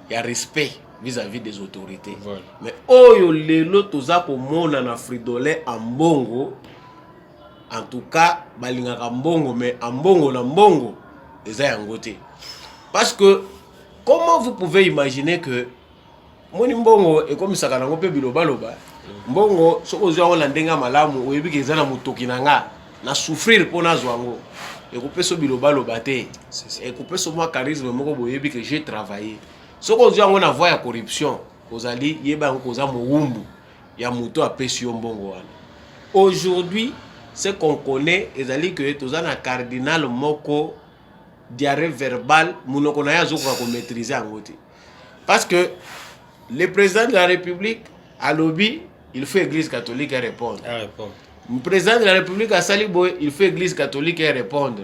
ya respect vis-à-vis des autorités. Voilà. Mais oyo lelo toza komona na Fridolin en mbongo, en tout cas balingaka mbongo, mais en mbongo na mbongo eza yango te. Parce que comment vous pouvez imaginer que moni mbongo ekomisaka nango mpe bilobaloba mbongo soko ozwa yango na ndenge malamu oyebi ke eza na motoki na nga na souffrir mpona azwa yango ekopeso bilobaloba te ekopeso mwa charisme moko boyebi ke j'ai travaillé. Soko ozwa yango na voie ya corruption ozali yeba yango koza mowumbu ya moto apesi yo mbongo wana. Aujourd'hui ce qu'on connaît ezali que toza na cardinal moko diarrhée verbale munoko na ya zokoka ko maîtriser yango te. Parce que le président de la République à lobby, il fait église catholique à répondre. Le président de la République à Salibo, il fait église catholique à répondre.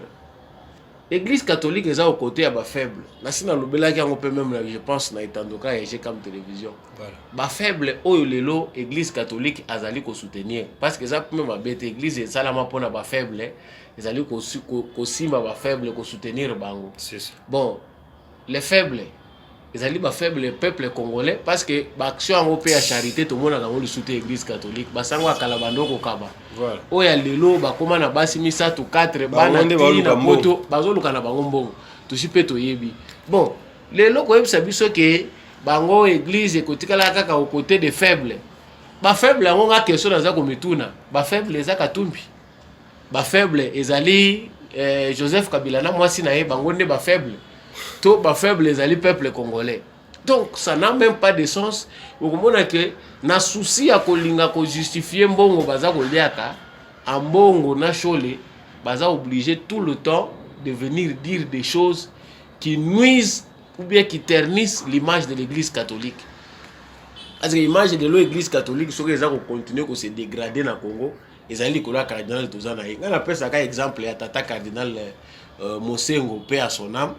Église catholique est au côté à faible. Nasina lobela qui on peut même je pense na itandoka et j'ai comme télévision. Voilà. Ba faible oyo lelo église catholique azali ko soutenir parce que ça même ba bête église et salama pona ba faible, ezali ko simba ba faible ko soutenir bango. C'est ça. Bon, les faibles ezali ba faible peuple congolais parce que ba action en opé à charité tout le monde a le soutien église catholique basango akala bandoko kaba. Voilà. Oya lelo ba koma na basi misatu 4 bana na moto bazoluka na bango mbongo to sipe to yebi. Bon, lelo ko yebisa biso ke bango église ekotikala kaka au côté des faibles. Ba faible ngo nga question za ko mituna. Ba faible ezaka tumbi. Ba faible ezali Joseph Kabila na mwasi na ye bango nde ba faible. Tout ba faible les alliés peuple congolais. Donc ça n'a même pas de sens. Vous comprenez que na souci à kolinga ko justifier mbongo baza ko liaka en mbongo na chole baza obligé tout le temps de venir dire des choses qui nuisent ou bien qui ternissent l'image de l'église catholique. Parce que l'image de l'église catholique ce que les gens continuer que se dégrader na Congo, les alliés ko la cardinal tozana. On appelle ça un exemple ya tata cardinal Mosengo paix à son âme.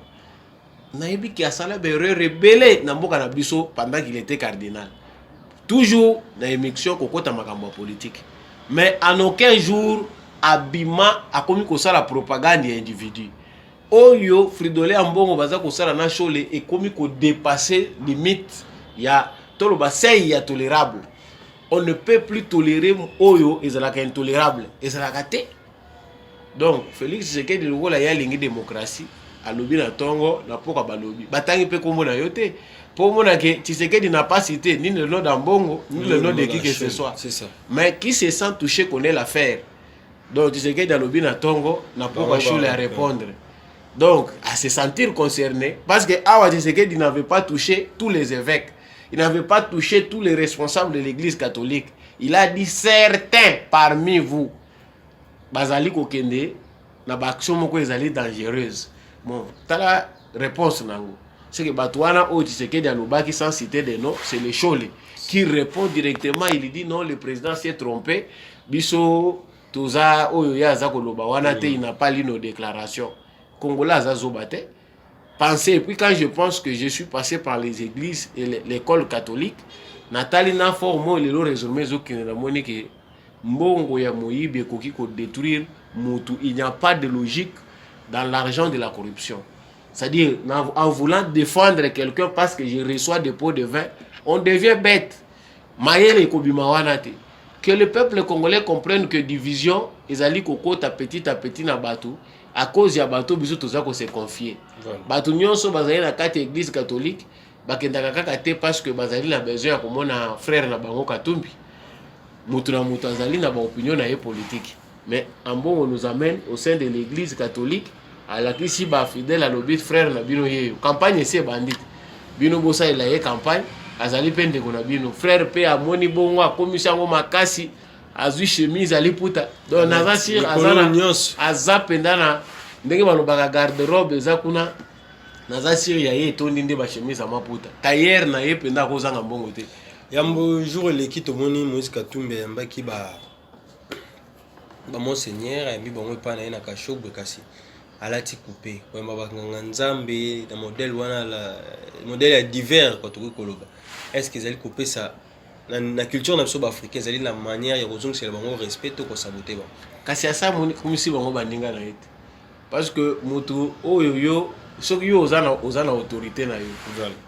Naïbi qui a salé erreur rebelle na mboka na biso pendant qu'il était cardinal. Toujours na émission kokota makambo politique. Mais en aucun jour abima a commis ko sala propagande ya individu. Oyo Fridolin mbongo baza ko sala na chole et commis ko dépasser limite ya tolo basei ya tolérable. On ne peut plus tolérer oyo ezalaka intolérable. Ezalaka te. Donc Félix Tshisekedi lokola ya lingi démocratie à lobby na tongo na poka balobi batangi pe kombo na yote pour mona que Tshisekedi n'a pas cité ni le nom d'Ambongo ni le nom de qui que ce soit, c'est ça. Mais qui se sent touché connaît l'affaire. Donc Tshisekedi a lobby na tongo na poka chule à répondre. Donc à se sentir concerné parce que Awa Tshisekedi n'avait pas touché tous les évêques, il n'avait pas touché tous les responsables de l'église catholique. Il a dit certains parmi vous bazali kokende na ba action moko ezali dangereuse. Bon, t'as la réponse nango. C'est que Batouana ou Tshisekedi alobaki sans citer des noms, c'est le Chole qui répond directement. Il dit non, le président s'est trompé. Biso toza oyo ya za koloba wana te, il n'a pas lu nos déclarations. Congolais za zobate. Pensez, et puis quand je pense que je suis passé par les églises et l'école catholique, Nathalie na formo le lo résumé zo ki na moni que mbongo ya moyibi koki ko détruire mutu, il n'y a pas de logique dans l'argent de la corruption. C'est-à-dire, en voulant défendre quelqu'un parce que je reçois des pots de vin, on devient bête. Que le peuple congolais comprenne que division, ils allaient à petit na bateau, à cause de bateau, bisous tout ça qu'on s'est confié. Bateau nyon so bazali na carte église catholique, bakendaka kate parce que bazali na besoin comme mon frère na bango katumbi. Mutu na mutu azali na ba opinion na politique. Mais en bon on nous amène au sein de l'église catholique à la qui ba fidèle à l'obit frère na bino yeyo campagne c'est bandit bino bosa ila ye campagne azali pende ko na bino frère pe a moni bongo a commission ngo makasi azui chemise ali puta donc naza sir azana azapenda na ndenge balobaka garde-robe za kuna naza sir ya ye tondi nde ba chemise amaputa tailleur na ye penda ko zanga mbongo te yambo jour l'équipe moni Moïse Katumbi yambaki ba monseigneur et mi bongo pa na kashogbe kasi alati coupé koyemba bakanganga nzambe na modèle wana la modèle ya divers kwa tokoki koloba est-ce que ezali coupé ça na culture na biso baafricain ezali na manière ya kozongisela bango respect to kosabote bango kasi asa komisi bango baninga na ye te parce que moto oyo yo soki yo oza na autorité na yo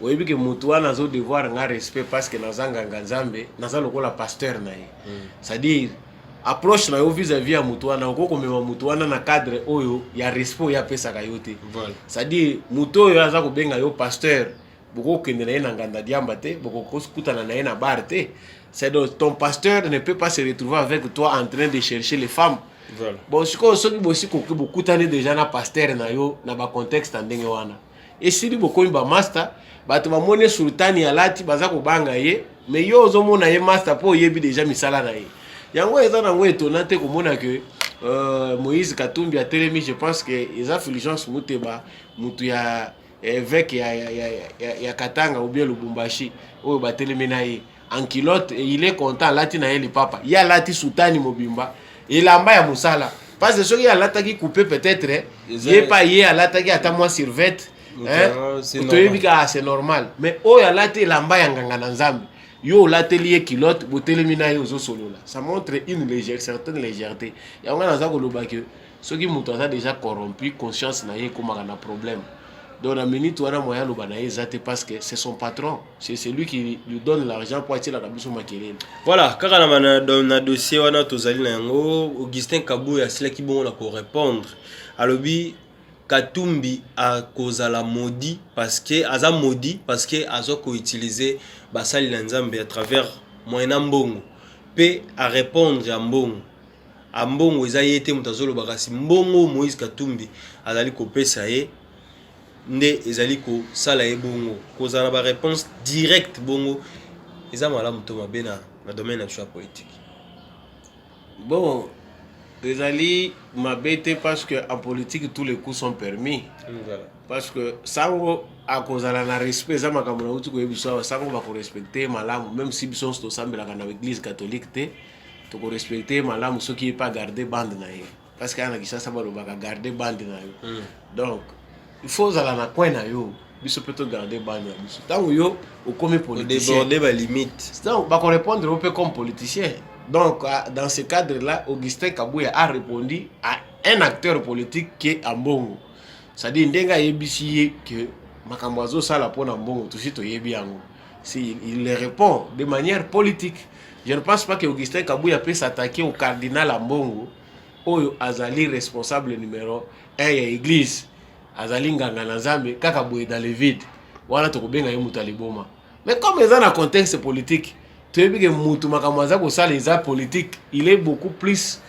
oyebi ke moto wana azo devoir nga respect parce que naza nganga nzambe naza lokola pasteur na ye c'est-à-dire approche na yo vis-à-vis ya moto wana okoki komema moto wana na cadre oyo ya respect oyo apesaka yo te c'est-à-dire moto oyo aza kobenga yo pasteur bokokende na ye na nganda diamba te bokokutana na ye na bar te c'est donc ton pasteur ne peut pas se retrouver avec toi en train de chercher les femmes. Bon sikoyo soki bosi bokutani déjà na pasteur na yo na bacontexte ndenge wana esili bokomi bamaster bato bamoni sultani alati baza kobanga ye mais yo ozomona ye master mpo oyebi déjà misala na ye yango eza nango etona te komona ke Moïse Katumbi atelemi. Je pense que eza Fulgence Muteba mutu ya évêque ya Katanga ou bien Lubumbashi oyo batelemi na ye en kilote et il est content lati na ye li papa ya lati sultani mobimba elamba ya musala parce que soki alataki coupé peut-être ye pa ye alataki ata mwa survette c'est normal mais oyo alati elamba ya nganga na nzambe yo olateli ye kilote botelemi na ye ozosolola ça montre une légère certaine légèreté yango naza koloba ke soki moto aza déjà corrompu conscience na ye ekomaka na problème. Donc la minute wana moya loba na ye zate parce que c'est son patron, c'est celui qui lui donne l'argent pour attirer la biso makelele. Voilà, kaka na dossier wana tozali na yango Augustin Kabuya silaki bongo na ko répondre. Alobi Katumbi a kozala maudit parce que azo ko utiliser basali la nzambe à travers moyen mbongo. Pe a répondre ya mbongo. A mbongo eza yete mutazolo bakasi mbongo Moïse Katumbi azali ko pesa ye nde ezali ko sala ye bongo kozala ba réponse directe bongo eza malamu to mabe na domaine ya choix politique. Bon, ezali mabete parce que en politique tous les coups sont permis. Voilà. Parce que sango a kozala na respect za makambo na uti ko yebiso sango ba ko respecter malamu même si biso to sambela kana l'église catholique te to ko respecter malamu ce qui est pas garder bande na ye parce que ana kisasa ba ba garder bande na yo. Donc il faut zala na coin na yo biso peut garder bande na biso tango yo au comme politicien déborder ba limite donc ba ko répondre un peu comme politicien. Donc dans ce cadre là Augustin Kabuya a répondu à un acteur politique qui est Ambongo, c'est-à-dire ndenga yebisi que makambo azo sala pona mbongo tout suite yebi yango si il répond de manière politique. Je ne pense pas que Augustin Kabuya peut s'attaquer au cardinal Ambongo oyo azali responsable numéro 1 ya église azali nganga na nzambe kaka boye dans le vide wala to kobenga ye mutu aliboma. Mais comme ils ont un contexte politique, tu sais que mutu makambo aza ko sala eza politique, il est beaucoup plus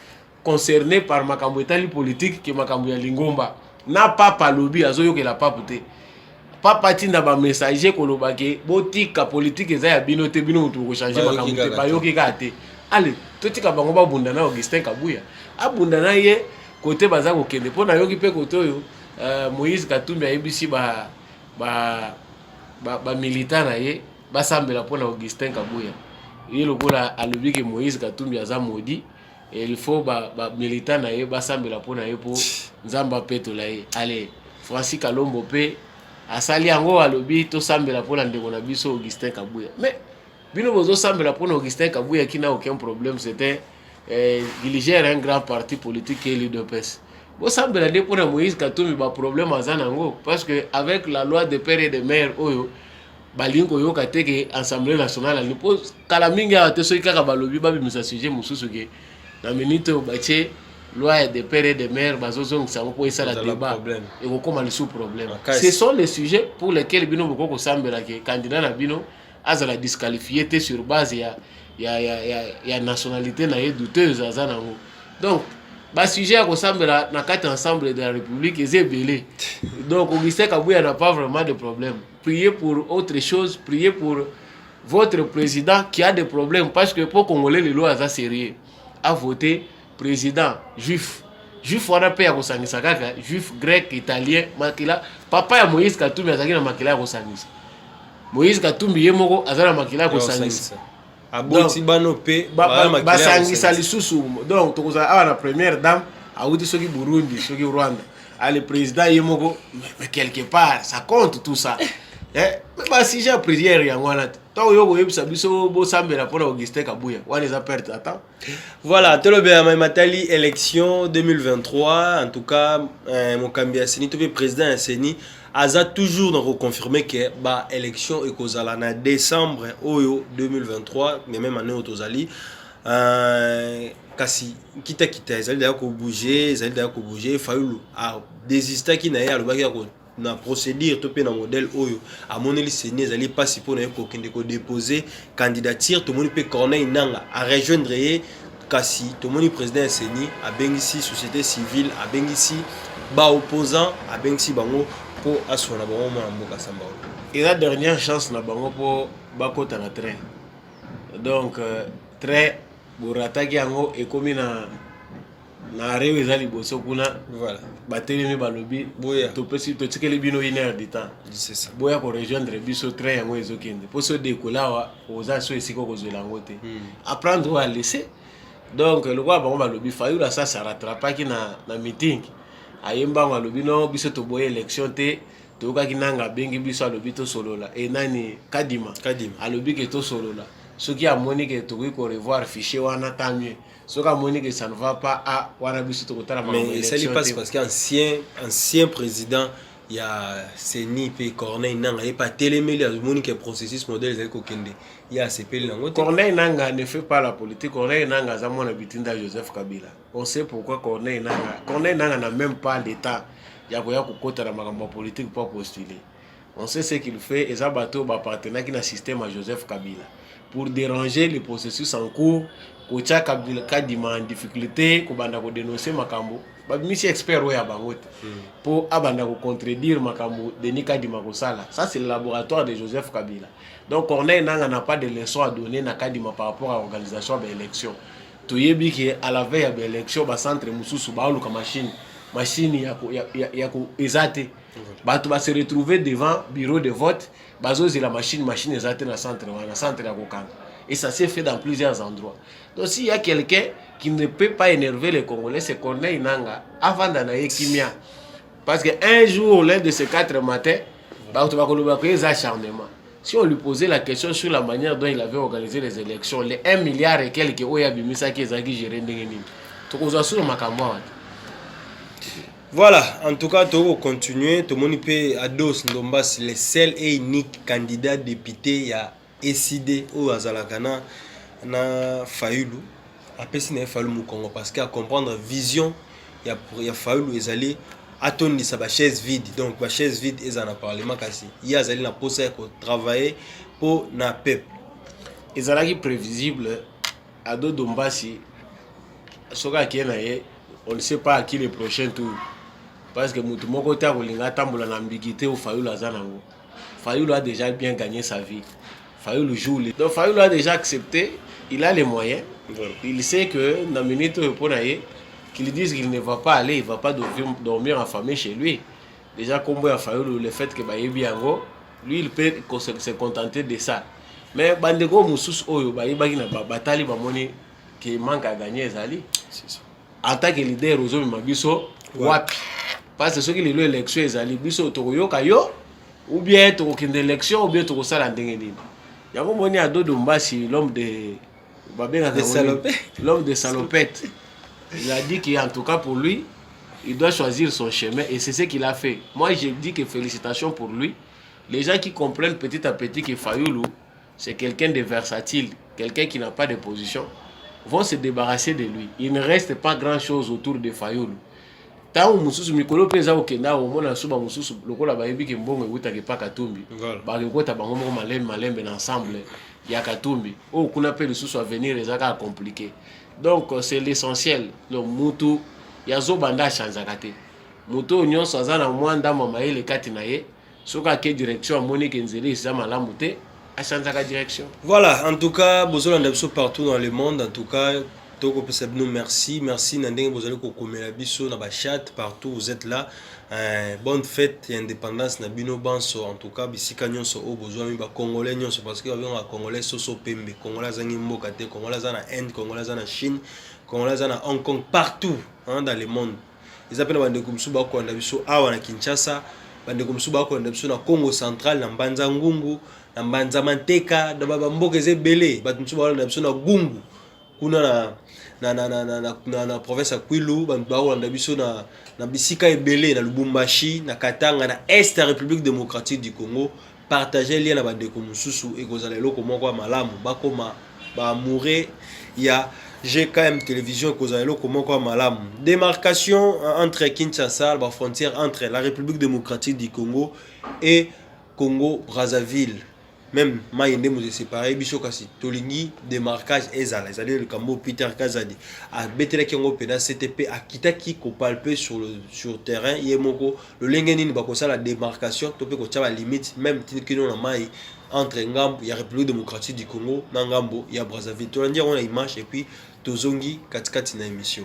concerné par makambo etali politique que makambo ya lingomba. Na papa lobi azoyoke la papa te. Papa tinda ba messager ko lobake botika politique eza ya bino te bino mutu ko changer makambo te ba yoki ka te. Allez, totika bango ba bunda na Augustin Kabuya. Abunda na ye côté baza ko kende pona yoki pe côté yo Moïse Katumbi ayebisi ba militant na ye basambela pona Augustin Kabuya. Ye lokola alobi ke Moïse Katumbi aza maudit et il faut ba militant na ye basambela pona ye po nzamba petola ye. Allez, Francis Kalombo pe asali yango alobi to sambela pona ndeko na biso Augustin Kabuya. Mais bino bozo sambela pona Augustin Kabuya qui n'a aucun problème, c'était il gère un grand parti politique qui est l'UDPS. Bon sambela de pona Moïse Katumbi ba problème azanango parce que avec la loi de père et de mère oyo balingo yo kateke Assemblée nationale ni pose kala mingi ate so kaka balobi ba bimisa sujet mususu ke na minute bache loi de père et de mère bazozo ngisango po esa la débat et ko koma le sous problème. Ce sont les sujets pour lesquels bino boko ko sambela ke candidat na bino azala disqualifié te sur base ya nationalité na ye douteuse azanango. Donc ba sujet à kosambela na kati ensemble de la République est belé. Donc Augustin Kabuya n'a pas vraiment de problème. Priez pour autre chose, priez pour votre président qui a des problèmes parce que pour Congolais les lois sont sérieux. A voté président juif. Juif wana pe ya kosangisa kaka, juif grec, italien, makila. Papa ya Moïse Katumbi azaki na makila ya kosangisa. Moïse Katumbi ye moko azana makila ya kosangisa. Aboti bano pe basangisa lisusu. Donc tokozala awa na première dame awuti soki Burundi, soki Rwanda. le président Yemoko, mais quelque part, ça compte tout ça. Mais si j'ai prière, il y a un tant que ça biso bo sambela pour Augustin Kabuya, on les a perdu. Attends. Voilà, Tolobe Matali, élection 2023. En tout cas, mon Kambia Seni, tout le président Seni, a toujours reconfirmé que bah élection est causale en décembre 2023, mais même année autozali. Kasi kita ils allaient bouger, Fayoulou a désisté qui n'a pas le na procédure to pe na modèle oyo a moneli Seni ezali pas pour na ko kende ko déposer candidature to moni pe Corneille Nanga a rejoindre kasi to moni président Seni a bengisi société civile a bengisi ba opposant a bengisi bango pour asona bango na mboka samba. Et la dernière chance na bango pour bakota na train. Donc train borataki yango ekomi na rewe ezali boso kuna Voilà, batelemi balobi boya to pesi to tikeli bino 1 heure de temps c'est ça. boya ko rejoindre biso train yango ezokende po so dekola wa oza so esiko kozwela yango te apprendre ou à laisser. Donc le roi bango balobi Fayoulou ça se rattrapaki na meeting ayemba balobi no biso to boye élection te to kaki nanga bengi biso alobi to solola et nani Kadima alobi ke to solola ce qui a moni que to ko revoir fichier wana tant mieux. Ce qui a montré que ça ne va pas à Wanabisu Tokotara. Mais ça lui passe parce qu'ancien président, il y a Seni et Corneille Nanga, il n'y a pas télémé, il y a processus modèle, il y a CP. Corneille Nanga ne fait pas la politique. Corneille Nanga a mon habitant Joseph Kabila. On sait pourquoi Corneille Nanga n'a même pas l'état. Il y a un politique pour postuler. On sait ce qu'il fait et ça bateau partenaire qui n'a système à Joseph Kabila pour déranger le processus en cours. Kocha Kadima en difficulté, Kobanda ko dénoncer Makambo. Ba misi expert ya bangote. Pour abanda ko contredire Makambo Denis Kadima ko sala. Ça c'est le laboratoire de Joseph Kabila. Donc Corneille Nanga n'a pas de leçon à donner na Kadima par rapport à l'organisation de l'élection. Toyebi que à la veille de l'élection ba centre mususu ba luka machine ya ko ezate. Ba to ba se retrouver devant bureau de vote, bazozi la machine ezate na centre ya kokanga. Et ça s'est fait dans plusieurs endroits. Donc s'il y a quelqu'un qui ne peut pas énerver les Congolais, c'est Corneille Nanga avant d'anayer Kimia. Parce qu'un jour, l'un de ces 4 matins, si on lui posait la question sur la manière dont il avait organisé les élections, les 1 milliard et quelques Oyabimisa qui est géré Ndengeni. Voilà, en tout cas, tu vas continuer. Tout le monde peut Ados Ndombas, le seul et unique candidat député a décidé au Azalakana na Fayoulou. Après, c'est na Fayoulou Congo parce qu'à comprendre vision, il y a Fayoulou ils allaient attendre sa chaise vide. Donc la chaise vide ils en a parlé makasi. Il y a allé na poser pour travailler pour na peuple. Ils allaient prévisible à do Dombasi. Soka Kenaye, on ne sait pas à qui le prochain tour. Parce que Moutoumoko ta kolinga tambola na ambiguïté au Fayoulou azanango. Fayoulou a déjà bien gagné sa vie. Fayoulou joue. Donc Fayoulou a déjà accepté, il a les moyens. Voilà. Il sait que dans minute qu'il dise qu'il ne va pas aller, il ne va pas dormir affamé chez lui. Déjà comme Fayoulou le fait que Bayebiango, lui il peut se contenter de ça. Mais Bandego Moussous Oyo Bayebagi na batali bamoni qui manque à gagner Zali. En tant que leader Rozo Mabiso, wapi. Parce que ceux qui les élections Zali biso Toyo Kayo ou bien Tokinde élection ou bien Tokosala Ndengeni. Yango moni ado Dombasi l'homme de l'homme de salopette. Il a dit qu'en tout cas pour lui, il doit choisir son chemin et c'est ce qu'il a fait. Moi je dis que félicitations pour lui. Les gens qui comprennent petit à petit que Fayoulou, c'est quelqu'un de versatile, quelqu'un qui n'a pas de position, vont se débarrasser de lui. Il ne reste pas grand chose autour de Fayoulou. Tant que Moussous Mikolo Peza Okenda, au moins Souba Moussous, le Kola Bayebi qui mbongo wuta ke pa Katumbi. Bakota bango malembe ensemble ya Katumbi. Oh kuna pe le sous venir ezaka compliqué. Donc c'est l'essentiel. Donc mutu yazo banda chanzakate. Mutu nyonso azana mwanda mama ile kati na ye. Soka ke direction Monique Nzeli za malamu te a chanzaka direction. Voilà, en tout cas, besoin d'abso partout dans le monde en tout cas. Merci, merci Nandeng Bozali Kokomela Biso na chat partout vous êtes là. Bonne fête et indépendance na bino banso en tout cas bisika nyonso o besoin mi ba congolais nyonso parce que ba congolais soso pembe congolais zangi mboka te congolais na Inde congolais na Chine congolais na Hong Kong partout hein, dans le monde. eza pena bandeko mosusu bakolanda biso awa na Kinshasa, bandeko mosusu bakolanda biso na Congo central, na Mbanza Ngungu, na Mbanza Manteka, na bamboka eza ebele, bato mosusu bakolanda biso na Gungu kuna na province ya Kwilu, bantu bakolanda biso na bisika ebele, na Lubumbashi, na Katanga, na Est ya République démocratique du Congo. Partager lien na bandeko mosusu ekozala eloko moko malamu bakoma baamoureux ya GKM télévision ekozala eloko moko malamu. Démarcation entre Kinshasa, la frontière entre la République démocratique du Congo et Congo Brazzaville. Même maïndé nous séparé biso kasi tolingi démarquage ezala ezali le kambo Peter Kazadi a betele ki ngo pena CTP akitaki ko palper sur terrain yemoko le lengenini bakosa la démarcation topé ko tshaba limite même tikino na mai entre ngambo ya République démocratique du Congo na ngambo ya Brazzaville. Tolandi on a image et puis tozongi katikati na émission.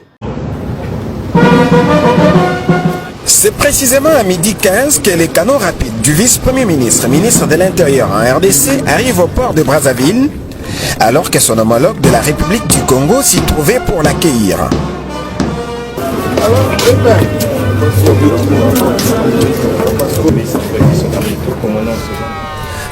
C'est précisément à midi 15 que les canaux rapides du vice-premier ministre, ministre de l'Intérieur en RDC, arrivent au port de Brazzaville, alors que son homologue de la République du Congo s'y trouvait pour l'accueillir.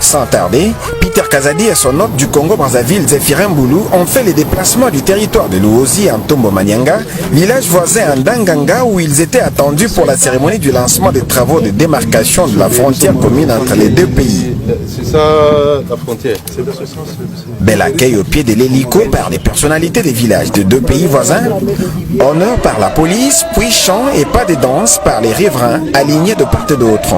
Sans tarder, Peter Kazadi et son hôte du Congo-Brazzaville, Zéphirin Boulou, ont fait le déplacement du territoire de Luozi en Tombo-Manyanga, village voisin en Danganga où ils étaient attendus pour la cérémonie du lancement des travaux de démarcation de la frontière commune entre les deux pays. C'est ça la frontière. Bel accueil au pied de l'hélico par les personnalités des villages de deux pays voisins, honneur par la police, puis chant et pas de danse par les riverains alignés de part et d'autre.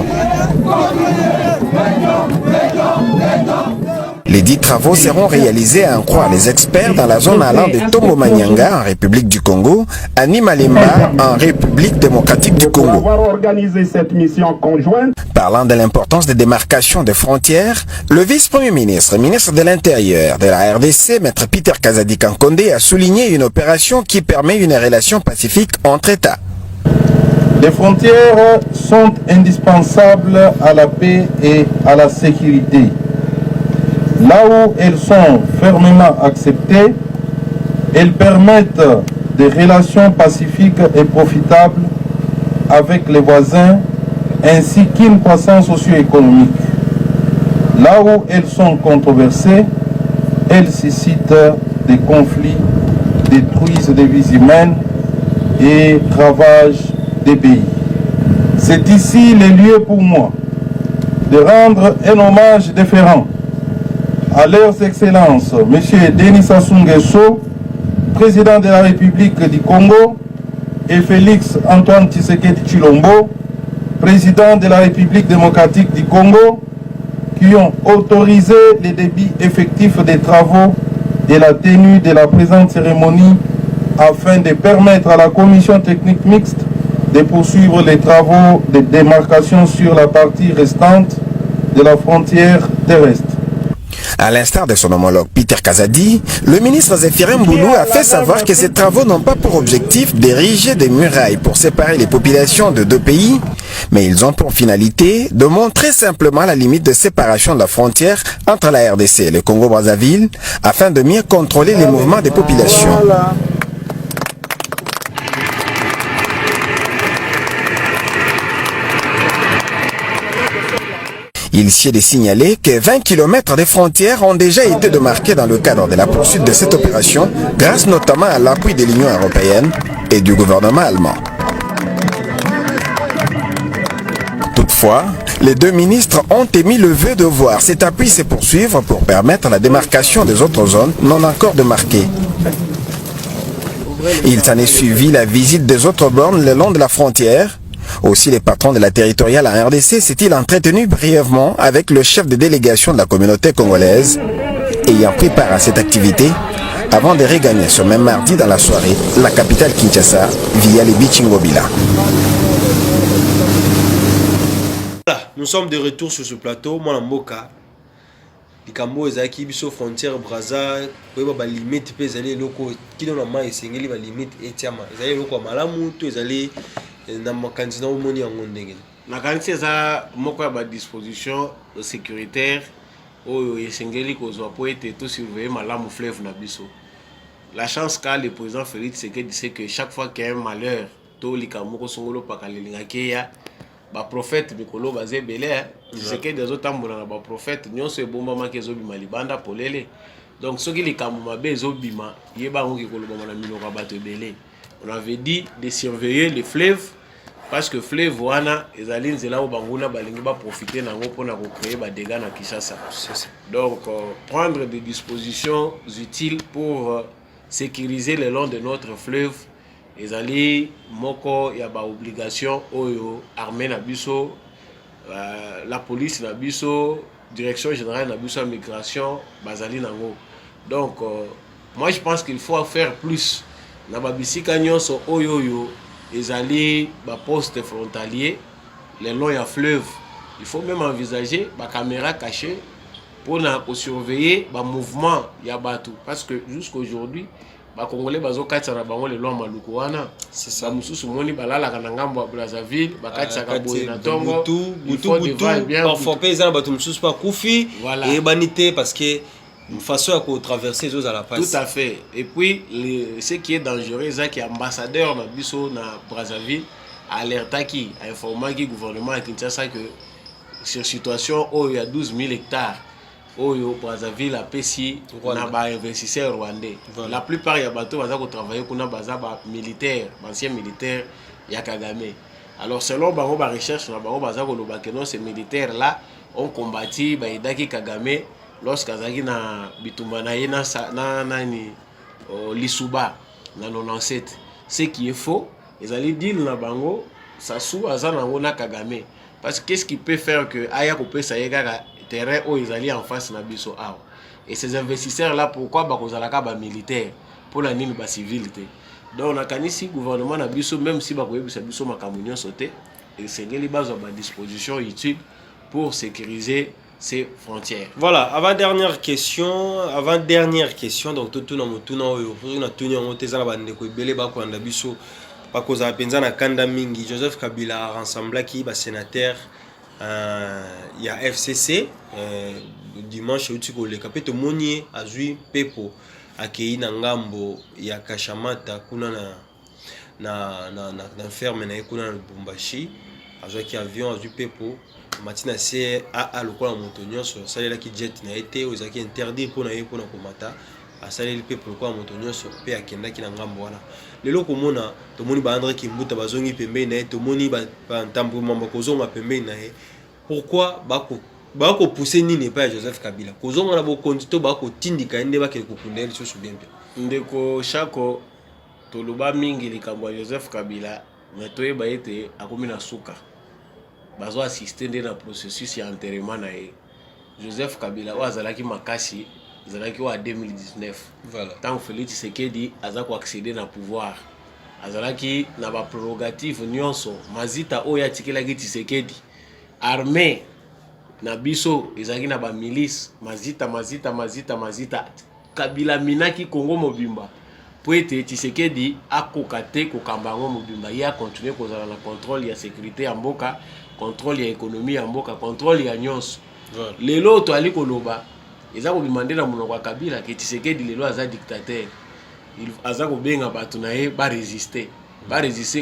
Les 10 travaux seront réalisés à en croire les experts dans la zone allant de Tombo-Manyanga en République du Congo à Nimalemba en République démocratique du Congo. Parlant de l'importance des démarcations des frontières, le vice-premier ministre, ministre de l'Intérieur de la RDC, Maître Peter Kazadi Kankonde, a souligné une opération qui permet une relation pacifique entre États. Les frontières sont indispensables à la paix et à la sécurité. Là où elles sont fermement acceptées, elles permettent des relations pacifiques et profitables avec les voisins ainsi qu'une croissance socio-économique. Là où elles sont controversées, elles suscitent des conflits, détruisent des vies humaines et ravagent des pays. C'est ici le lieu pour moi de rendre un hommage déférent à leurs excellences, M. Denis Sassou Nguesso, président de la République du Congo, et Félix Antoine Tshisekedi Tshilombo, président de la République démocratique du Congo, qui ont autorisé le débit effectif des travaux et la tenue de la présente cérémonie afin de permettre à la commission technique mixte de poursuivre les travaux de démarcation sur la partie restante de la frontière terrestre. À l'instar de son homologue Peter Kazadi, le ministre Zéphirin Boulou a fait savoir que ces travaux n'ont pas pour objectif d'ériger des murailles pour séparer les populations de deux pays, mais ils ont pour finalité de montrer simplement la limite de séparation de la frontière entre la RDC et le Congo-Brazzaville afin de mieux contrôler les mouvements des populations. Il s'y est de signaler que 20 km des frontières ont déjà été démarqués dans le cadre de la poursuite de cette opération, grâce notamment à l'appui de l'Union européenne et du gouvernement allemand. Toutefois, les deux ministres ont émis le vœu de voir cet appui se poursuivre pour permettre la démarcation des autres zones non encore démarquées. Il s'en est suivi la visite des autres bornes le long de la frontière. Aussi, les patrons de la territoriale en RDC s'est-il entretenu brièvement avec le chef de délégation de la communauté congolaise, ayant pris part à cette activité, avant de regagner ce même mardi dans la soirée la capitale Kinshasa via les Bichingobila. Voilà, nous sommes de retour sur ce plateau. Moi, Mboka, Pikambo, Ezaki, Biso, frontière, Brazza, Koyeba, limite, Pezali, Loko, Kidonama, et Sengeli, limite, Etiama. Ezali, Loko, Malamu, Ezali. Na makanisi na omoni yango ndenge nakanisi eza moko ya badisposition sécuritaire oyo esengeli kozwa po ete tosurveille malamu fleuve na biso. La chance qu'a le président Félix Tshisekedi, c'est que chaque fois qu'il y a un malheur to likamoko songolo pakalelinga keya ba prophète mikolo bazé belé Tshisekedi des autres na ba prophète nyonso ebomba makezo bima libanda polele donc soki likambo mabe ezobima yeba ngo koloba na minoko bato belé on avait dit de surveiller les fleuves parce que fleuve wana ezali nzela o banguna balingi ba profiter nango pona ko créer ba dégâts na Kinshasa. Donc prendre des dispositions utiles pour sécuriser le long de notre fleuve ezali moko ya ba obligation oyo armée na biso la police na biso direction générale na biso migration bazali nango. Donc moi je pense qu'il faut faire plus na ba bisika nyonso oyo ezali ba poste frontalier le long ya fleuve. Il faut même envisager ba caméra cachée pour surveiller ba mouvement ya bato parce que jusqu'aujourd'hui ba congolais bazo katsa bango le long maluku wana c'est ça mususu moni balala kana ngambo ya Brazzaville ba katsa ka boye na tongo butu parfois paysan bato mususu pa kufi et banité parce que une façon à traverser les eaux à la passe. Tout à fait. Et puis ce qui est dangereux c'est que ambassadeur na biso na Brazzaville alerta qui a informé le gouvernement à Kinshasa que sur situation où il y a 12 000 hectares Oyo Brazzaville a pesi na ba investisseurs rwandais. La plupart ya bato baza ko travailler kuna baza ba militaire, ancien militaire ya Kagame. Alors selon bango ba recherche na bango baza ko loba que non ces militaires là ont combattu ba idaki Kagame lorsqu'azaki na bitumba na yena na nani Lisuba na 97. Ce qui est faux, ils allaient dire na bango Sassou azana na Kagame parce que qu'est-ce qui peut faire que aya ko pesa yega terrain où ils allaient en face na biso awa. Et ces investisseurs là pourquoi ba kozalaka ba militaire pour la nini ba civilité. Donc na kanisi gouvernement na biso même si ba koyebisa biso makamunyo sauté et sengeli bazo ba disposition utile pour sécuriser ces frontières. Voilà, avant-dernière question, donc tout na mutuna oyo na tuni on tezana ba ndeko ebele ba ko anda biso ba koza penza na kanda mingi. Joseph Kabila rassemblaki ba sénateur il y a FCC dimanche utiko le kapito monier azui pepo akei na ngambo ya Kashamata kuna na ferme na kuna na Lubumbashi azwaki avion azui pepo matina c'est a lokola moto nyonso salela ki jet na été ozaki interdit pour na yepona komata asaleli pepo lokola moto nyonso pe akendaki na ngambo wana lelo komona tomoni ba André Kimbuta bazongi pembeni na ye tomoni ba ntambo mamba kozonga pembeni na ye. Pourquoi bako pousser nini pa Joseph Kabila kozonga na bo kondito bako tindika ende bakele kokundeli so subembe ndeko shako toloba mingi likambo ya Joseph Kabila metoye ba ete akomi na suka bazo assister nde na processus ya enterrement na ye. Joseph Kabila wazalaki makasi zalaki wa 2019 voilà tant Félix Tshisekedi azako accéder na pouvoir azalaki na ba prérogative nyonso mazita oya tikelaki Tshisekedi armée na biso ezaki na ba milice mazita Kabila minaki Congo mobimba po ete Tshisekedi akoka te kokambango mobimba ya continuer kozala na contrôle ya sécurité ya mboka, contrôle ya économie ya mboka, contrôle ya nyonso. Lelo to ali koloba eza ko bimande na monoko ya Kabila ke Tshisekedi lelo aza dictateur. Il aza ko benga bato na ye ba résister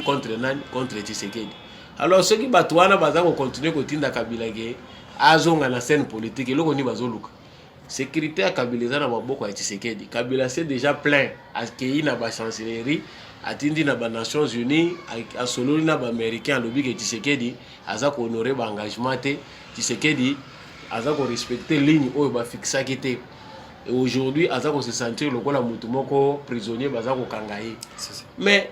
contre nani, contre Tshisekedi. Alors ceux qui bato wana baza ko continuer kotinda Kabila ke azonga na scène politique eloko ni bazoluka. Sécurité à Kabila eza na maboko ya Tshisekedi. Kabila c'est déjà plein akei na ba chancellerie atindi na ba Nations Unies a sololi na ba américain lobi ke Tshisekedi aza ko honorer ba engagement te. Tshisekedi aza ko respecter ligne oyo ba fixaki te. Et aujourd'hui aza ko se sentir lokola mutu moko prisonnier baza ko kangaye. Mais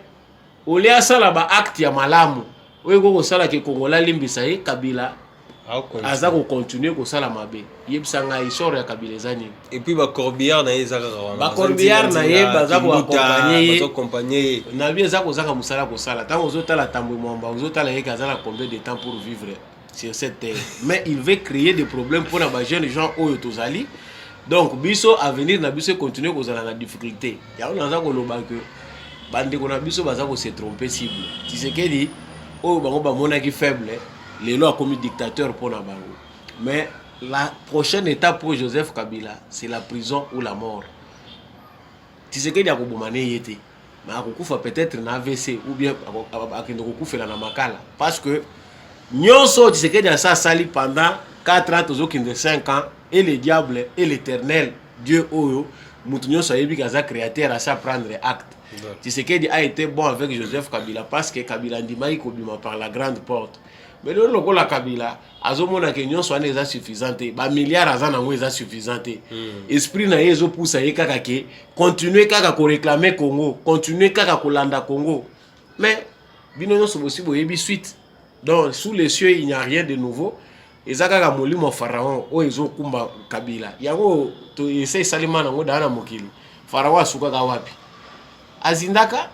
olia sala ba acte ya malamu oyo ko sala ke Kongola limbisa ye Kabila aza ko continuer ko sala mabe yebisanga histoire ya Kabila ezani. Et puis ba Corbillard na ezaka wana ba Corbillard na ye baza ko accompagner na bien za ko zaka musala ko sala tant ozotala tambo mwamba ozotala ye kazala combien de temps pour vivre sur cette terre. Mais il veut créer des problèmes pour na ba jeunes gens oyo tozali. Donc biso avenir na biso continuer ko zala na difficulté ya on za ko loba que bande ko na biso baza ko se tromper cible. Tshisekedi oyo bango ba mona ki faible les lois comme dictateur pour la bango. Mais la prochaine étape pour Joseph Kabila, c'est la prison ou la mort. Tshisekedi a kobomane yete. mais akokufa peut-être na AVC ou bien akende kokufela na makala parce que nyonso Tshisekedi a ça sali pendant 4 ans tozokende 5 ans et le diable et l'éternel Dieu oyo mutu nyonso ayebi kaza créateur à ça prendre acte. Tshisekedi a été bon avec Joseph Kabila parce que Kabila ndimaki kobima par la grande porte. Mais le lokola Kabila azomona ke nyonso ane eza suffisante ba milliards azana ngo eza suffisante. Esprit na yezo poussa ye kaka ke continuer kaka ko réclamer Congo, continuer kaka ko landa Congo. Mais bino nyonso possible yebi suite. Donc sous les cieux il n'y a rien de nouveau. Ezaka molimo pharaon o ezokumba Kabila. Yango to essaye salima nango dana mokili. Pharaon asuka ka wapi? Azindaka.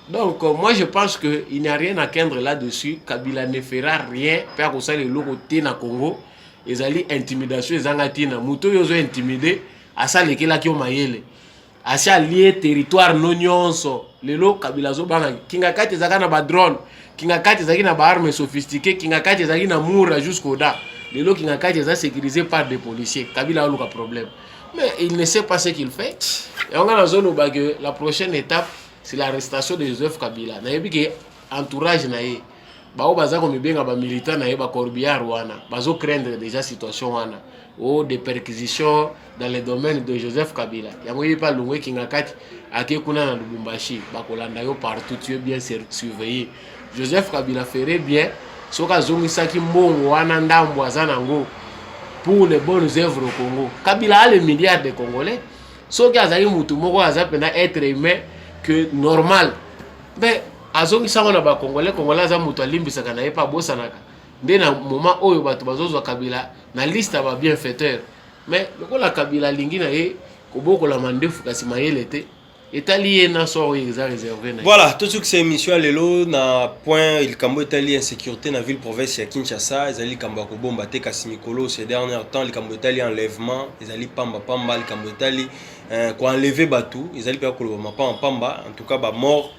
Donc moi je pense que il n'y a rien à craindre là-dessus. Kabila ne fera rien pour que ça le côté na Congo. Ezali intimidation ezangati na muto yozo intimider asa lekela ki o mayele. Asa lié territoire no nyonso. Lelo Kabila zo banga kinga kati ezaka na ba drone, kinga kati ezaki na ba armes sophistiquées, kinga kati ezaki na mura jusqu'au da. Lelo kinga kati ezaki sécurisé par des policiers. Kabila a un problème. Mais il ne sait pas ce qu'il fait. Et on a dans zone où la prochaine étape c'est l'arrestation de Joseph Kabila. Na yebi ke entourage na ye. Ba o baza ko mibenga ba militant na ye ba corbillard wana. Bazo craindre déjà situation wana. O des perquisitions dans le domaine de Joseph Kabila. Yango yepa longwe kinga kati ake kuna na Lubumbashi. Ba kolanda yo partout, tu es bien surveillé. Joseph Kabila ferait bien soka zongisaki mbongo wana ndambo azanango pour les bonnes œuvres au Congo. Kabila a les milliards de Congolais. Soki azali mutu moko azapena être humain que normal. Mais azongisa wana ba Congolais aza mutu alimbisaka na yepa bosanaka. Nde na moment oyo bato bazozwa Kabila na liste ba bienfaiteur. Mais lokola Kabila lingi na ye koboko la mandefu kasi mayele te. Voilà, tout ce que c'est émission lelo na point il cambo Italie insécurité na ville province ya Kinshasa, ezali cambo ko bomba te kasi mikolo ces derniers temps il cambo Italie enlèvement, ezali pamba il cambo Italie ko enlever batu, ezali pa ko pamba en tout cas ba mort,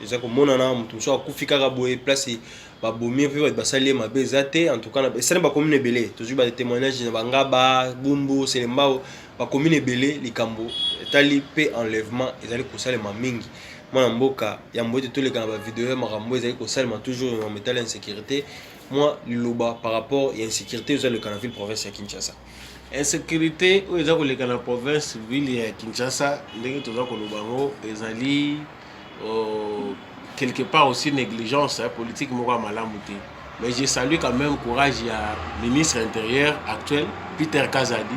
ezali ko monana mutu so akufika ka boye place ba bomir pe ba salie ma bezate en tout cas na ba commune belé, toujours ba témoignage na bangaba, bumbu, selembao ba commune belé likambo Italie pe enlèvement ezali ko salema mingi mwana mboka ya mbote toleka na ba vidéo makambo ezali ko salema toujours en métal insécurité moi liloba par rapport à insécurité dans le canal ville province ya Kinshasa insécurité ou ezali ko leka na province ville ya Kinshasa ndenge toza ko lobango ezali quelque part aussi négligence politique moko malamu te. Mais je salue quand même courage ya ministre intérieur actuel Peter Kazadi.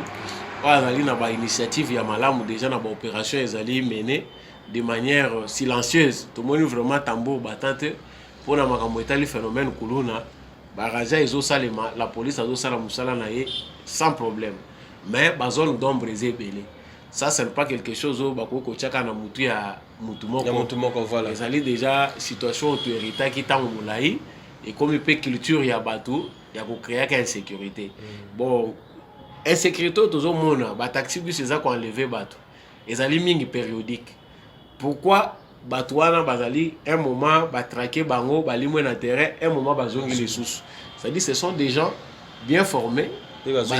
Azali na ba initiative ya malamu déjà na ba opération ezali mené de manière silencieuse. Tout le monde vraiment tambour batante pour na makambo etali phénomène kuluna ba raja ezo salema la police azo sala musala na ye sans problème. Mais ba zone d'ombre ezebele. Ça c'est pas quelque chose ba ko tchaka na mutu ya mutu moko voilà. Ezali déjà situation autorité qui tango molai et comme pe culture ya batu ya ko créer ka insécurité. Bon insécurité toujours mona ba taxi bus eza ko enlever bato ezali mingi périodique. Pourquoi bato wana bazali un moment ba traquer bango balimwe na terrain un moment bazongi les sous. C'est-à-dire ce sont des gens bien formés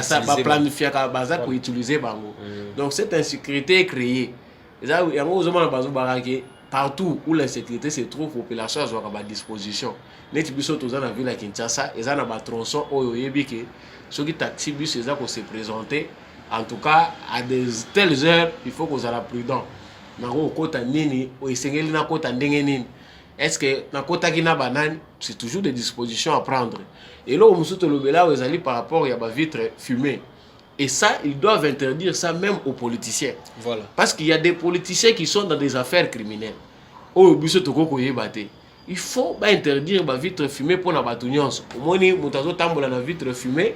ça ba planifier ka baza ko utiliser bango. Donc cette insécurité est créée. Eza yango ozomana bazo barake partout où l'insécurité se trouve population a ba disposition. Neti biso toza na ville ya Kinshasa eza na ba tronçon oyo yebike ceux qui taxi bus c'est ça qu'on se présenter en tout cas à des telles heures il faut qu'on soit prudent na ko kota nini o isengeli na kota ndenge nini est-ce que na kota kina banane c'est toujours des dispositions à prendre et là on se te lobela aux ali par rapport ya ba vitre fumée et ça ils doivent interdire ça même aux politiciens voilà parce qu'il y a des politiciens qui sont dans des affaires criminelles o biso to ko yebate il faut ba interdire ba vitre fumée pour na batu nyonso omoni mutazo tambola na vitre fumée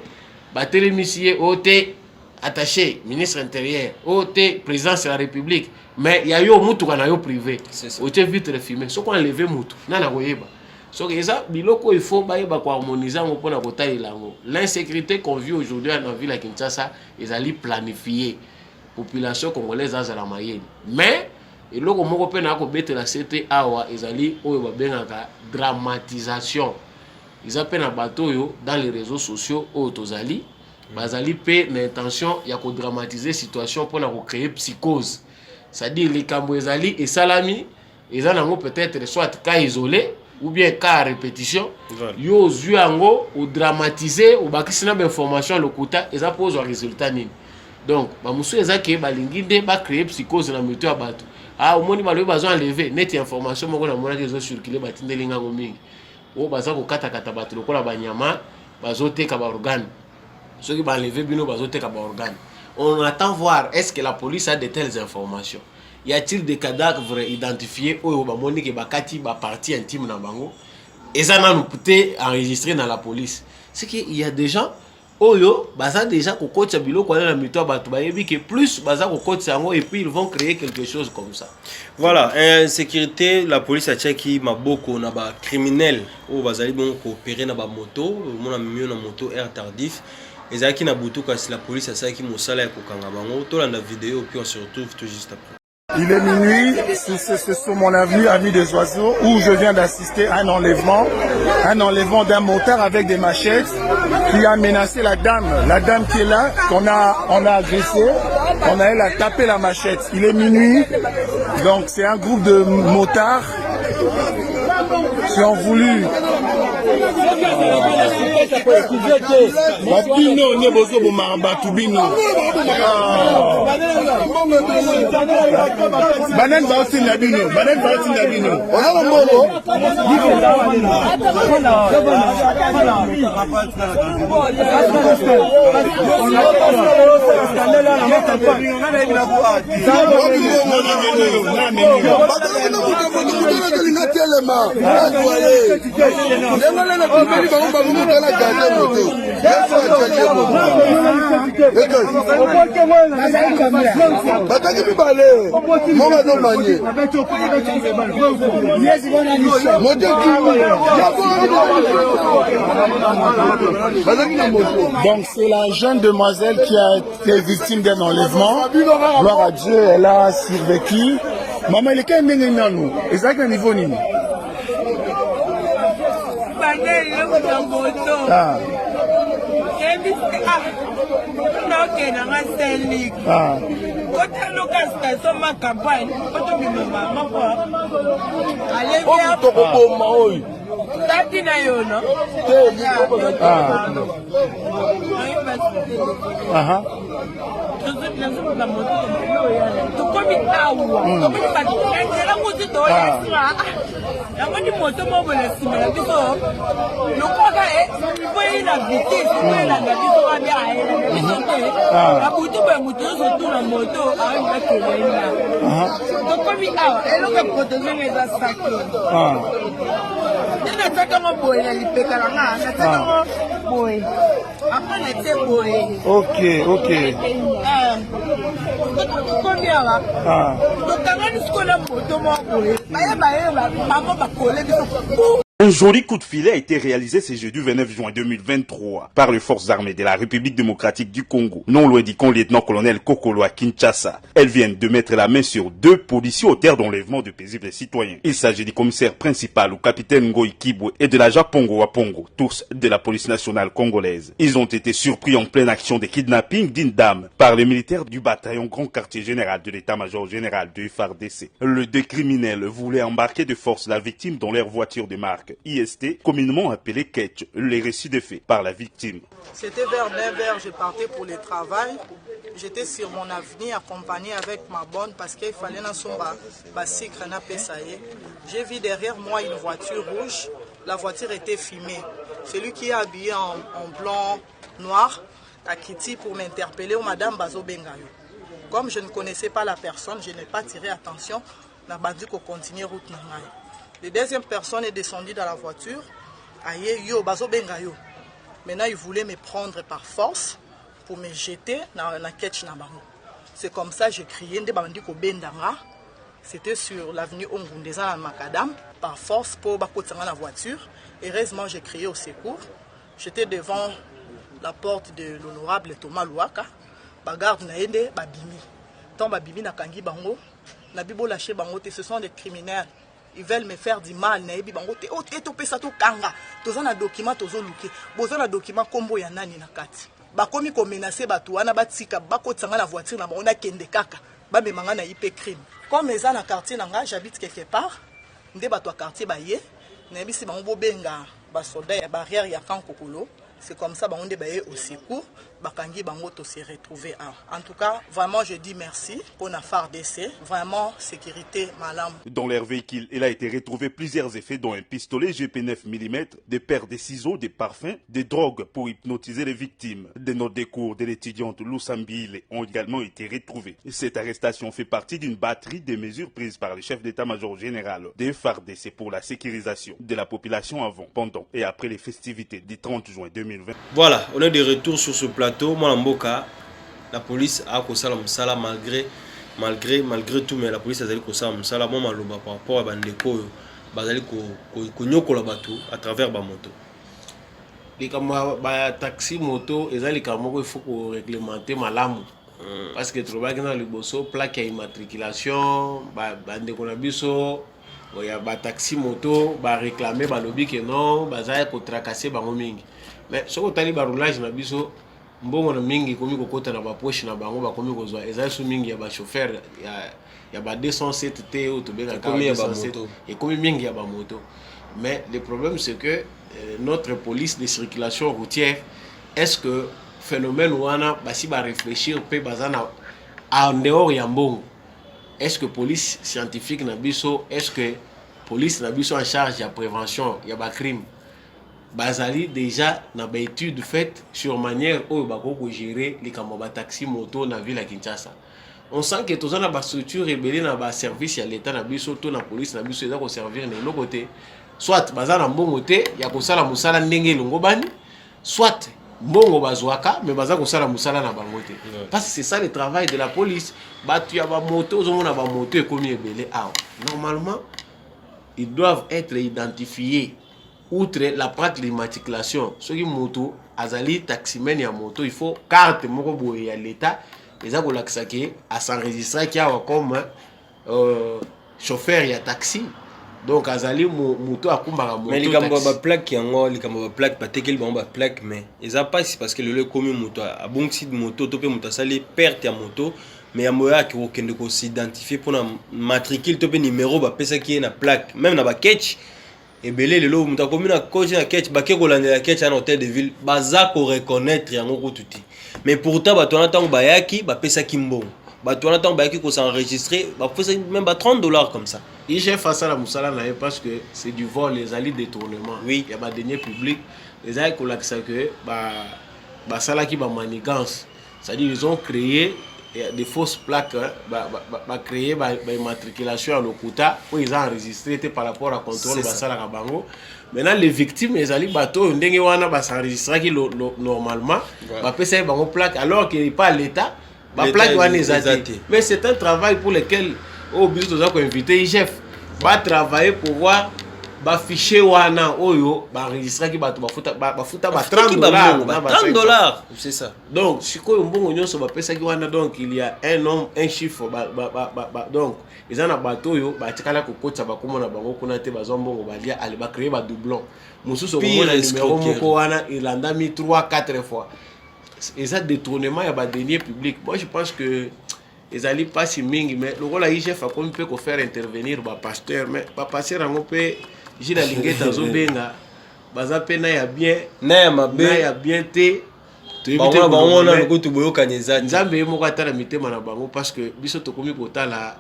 batele monsieur ote attaché ministre intérieur ote président de la République mais il y a yo mutu kana yo privé ote vitre fumée so ko enlever mutu nana koyeba so que ça biloko il faut ba yeba ko harmoniser ngo pona ko taila ngo l'insécurité qu'on vit aujourd'hui dans la ville à Kinshasa ezali planifié population congolaise azala mayeni mais eloko moko pe na ko betela CT awa ezali oyo babengaka dramatisation. Ils appellent un bateau dans les réseaux sociaux au Tozali. Bazali pe l'intention ya ko dramatiser situation pour na créer psychose. C'est-à-dire les Kamboezali et Salami ils ont peut-être soit cas isolé ou bien cas à répétition. Yo zuango ou dramatiser ou bakisina information lokuta ils posent un résultat nini. Donc ba musu ezaki balingi nde ba créer psychose na mutu abato. Ah omoni ba lobi bazo enlever net information moko na mona ke zo circuler batindelinga ngomingi. O baza ko kata bato lokola banyama bazo teka ba organe. Ceux qui ba enlever bino bazo teka ba organe. On attend voir est-ce que la police a de telles informations. Y a-t-il des cadavres identifiés ou bamoni ke bakati ba partie intime na bango? Et ça n'a pas enregistré dans la police. C'est qu'il y a des gens Oyo, baza déjà ko coach bilo ko na mito bato ba yebi que plus baza ko coach sango et puis ils vont créer quelque chose comme ça. Voilà, insécurité, la police a checké maboko na ba criminel ou bazali bon coopérer na ba moto, mona mieux na moto air tardif. Ezaki na butu kasi la police a ça qui mosala ya kokanga bango to la vidéo puis on se retrouve tout juste après. Il est minuit, c'est sur mon avenue des Oiseaux, où je viens d'assister à un enlèvement d'un motard avec des machettes qui a menacé la dame qui est là, on a agressé, elle a tapé la machette. Il est minuit, donc c'est un groupe de motards qui ont voulu Banen Bautin Nabino. Donc c'est la jeune demoiselle qui a été victime d'un enlèvement. Gloire à Dieu, elle a survécu. Maman, elle est quand même nous. Et ça, quel niveau nini? Ok. Un joli coup de filet a été réalisé ce jeudi 29 juin 2023 par les forces armées de la République démocratique du Congo, non loin du lieutenant-colonel Kokolo à Kinshasa. Elles viennent de mettre la main sur 2 policiers auteurs d'enlèvement de paisibles citoyens. Il s'agit du commissaire principal ou capitaine Ngoï Kibwe et de l'agent Pongo Wapongo, tous de la police nationale congolaise. Ils ont été surpris en pleine action de kidnapping d'une dame par les militaires du bataillon Grand Quartier Général de l'état-major général de FARDC. Les 2 criminels voulaient embarquer de force la victime dans leur voiture de marque IST, communément appelé Ketch, les récits des faits par la victime. C'était vers 9h, je partais pour le travail. J'étais sur mon avenue accompagné avec ma bonne parce qu'il fallait dans son sucre na pesaye. J'ai vu derrière moi une voiture rouge. La voiture était fumée. Celui qui est habillé en blanc, noir, a quitté pour m'interpeller au Madame Bazo Bengayo. Comme je ne connaissais pas la personne, je n'ai pas tiré attention. La bandit qu'on continue route normale. La deuxième personne est descendue dans la voiture. Aïe, yo, Bazo Bengayo. Maintenant, il voulait me prendre par force pour me jeter dans la ketch Nabango. C'est comme ça que j'ai crié. C'était sur l'avenue Ongundeza à Macadam. Par force, pour la voiture. Heureusement, j'ai crié au secours. J'étais devant la porte de l'honorable Thomas Louaka. Bagarde naende, babimi. Tant babimi na kangi bango. Na bibo lâché bango, ce sont des criminels. Ils veulent me faire du mal. Naebi bango te o te topé ça to kanga. Toza na document tozo luké. Boza na document kombo ya nani na kati. Bakomi ko menacer batu wana batika bako tsanga na voiture na bango na kende kaka. bamemanga na IP crime. Comme eza na quartier nanga, j'habite quelque part, nde bato quartier baye, na bisi bango bobenga ba soldat ya barrière ya camp Kokolo. C'est comme ça bango nde baye au secours, bakangi bango to se retrouver. En tout cas, vraiment je dis merci pour la FARDC, vraiment sécurité malam. Dans leur véhicule, il a été retrouvé plusieurs effets dont un pistolet GP 9 mm, des paires de ciseaux, des parfums, des drogues pour hypnotiser les victimes. Des notes de cours de l'étudiante Lusambile ont également été retrouvées. Cette arrestation fait partie d'une batterie de mesures prises par le chef d'état-major général des FARDC pour la sécurisation de la population avant, pendant et après les festivités du 30 juin 2020. Voilà, on est de retour sur ce plateau. Moi, la police a causé la msala malgré tout, mais la police a causé la msala. Moi, maloba par rapport à bandeko, bazali ko la bateau à travers ba moto. Les camarades taxi moto, ils ont les camarades il faut qu'on réglementer malamu. Parce que tu vois que dans le bosso plaque immatriculation, bandeko na biso. Il y a des taxi moto, ba réclamer ba lobby que non, bazaya ko tracasser bango mingi. Mais ce que tu as dit, roulage na biso, mbongo na mingi komi kokota na ba poche na bango ba komi kozwa. Eza su mingi ya ba chauffeur ya ba 207 T ou to benga ka 207 et komi mingi ya ba moto. Mais le problème c'est que notre police de circulation routière, est-ce que phénomène wana basi ba réfléchir pe bazana en dehors ya mbongo? Est-ce que police scientifique na biso, est-ce que police na biso en charge ya prévention ya ba crime? Bazali déjà na ba étude faite sur manière où bako gérer les camarades taxi moto na ville à Kinshasa. On sent que tous na ba structure rebelle na ba service ya l'état na biso to na police na biso eza ko servir na l'autre côté. Soit bazana mbongo te ya ko sala musala ndenge longo bani, soit mbongo bazwaka mais baza ko sala musala na bango te. Parce que c'est ça le travail de la police. Batu ya ba moto ozomona ba moto ekomi ebele awa. Normalement, ils doivent être identifiés. Outre la plaque d'immatriculation, ceux qui moto, azali taximen ya moto, il faut carte moko boye ya l'état, les a kolakisaki à s'enregistrer qui a comme chauffeur ya taxi. Donc azali moto akumbaka moto. Mais les gars ba plaque yango, les gars ba plaque ba tekel ba plaque mais ils a pas c'est parce que le commun moto a bon site moto to pe moto sali perte ya moto. Mais il y a moyen qui s'identifier pour la matricule, le numéro, ça qui est na plaque, même na ba catch. Et belé le lot, muta commune à cause na catch, ba ke kolande la catch à hôtel de ville, baza ko reconnaître yango ko tuti. Mais pourtant ba to na tango ba yaki, ba pesa kimbo. Ba to na tango ba yaki ko s'enregistrer, ba pesa même ba $30 comme ça. Il j'ai face à la musala na parce que c'est du vol, les alliés détournement. Oui, il y a ba deniers publics, les alliés ko lakisa que ba sala ki ba manigance. C'est-à-dire ils ont créé des fausses plaques, créer des matriculations à l'Okuta où ils ont enregistré par rapport à contrôle de la Bango. Maintenant, les victimes, les alliés bateaux, ils ont s'enregistré normalement, ils ont des plaques alors qu'il n'est pas à l'État, les plaques sont. Mais c'est un travail pour lequel, au but de inviter les chefs, va travailler pour voir. Ba fichier wana oyo ba enregistrer ki bato ba futa ba $30 c'est ça. Donc sikoyo mbongo nyonso ba pesa ki wana donc il y a un nom un chiffre donc ils en a bato yo ba tikala ko kotsa ba komona bango kuna te bazwa mbongo ba lia ali ba créer ba doublon mususu ko mona numéro moko wana il a mis 3-4 fois et ça détournement ya ba deniers publics. Moi je pense que les alliés pas si mingi mais le rôle à chef a comme peut ko faire intervenir ba pasteur mais ba passer en pe Jila lingeta zobenga baza pe na ya bien te ba on ko to boyoka nyeza nzambe moko atala mitema na bango parce que biso to komi kotala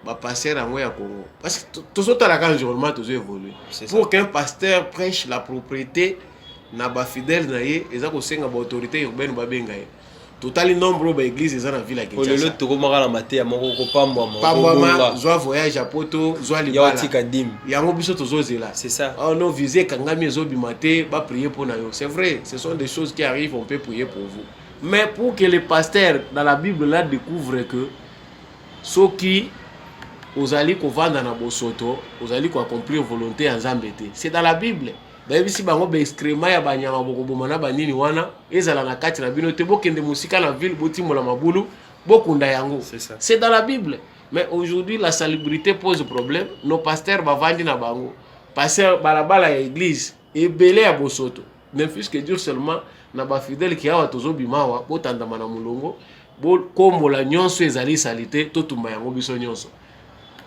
ba passer yango ya Congo parce que tout ça la quand environnement tout évoluer pour qu'un pasteur prêche la propriété na ba fidèle na ye eza ko senga ba autorité urbaine ba benga ye total nombre ba église eza na ville ya Kinshasa. Le to ko mara maté ya moko ko pambwa pambwa zo voyage à poto zo libala ya tika dim yango biso tozozela c'est ça. Oh non visé kangami zo bimaté ba prier pour na yo c'est vrai ce sont des choses qui arrivent on peut prier pour vous mais pour que les pasteurs dans la Bible là découvrent que ceux qui ozali ko vanda na bosoto ozali ko accomplir volonté en Nzambe, c'est dans la Bible. D'ailleurs si bango be excrément ya banyama bokoboma na banini wana ezala na kati na bino te bokende musika na ville botimola mabulu bokunda yango c'est dans la Bible. Mais aujourd'hui la salubrité pose problème. Nos pasteurs bavandi na bango passer balabala ya église et belé à bosoto ne fût que dire seulement na ba fidèle qui a tozo bimawa botandama na mulongo comme la nyonso ezali salite to tumba yango biso nyonso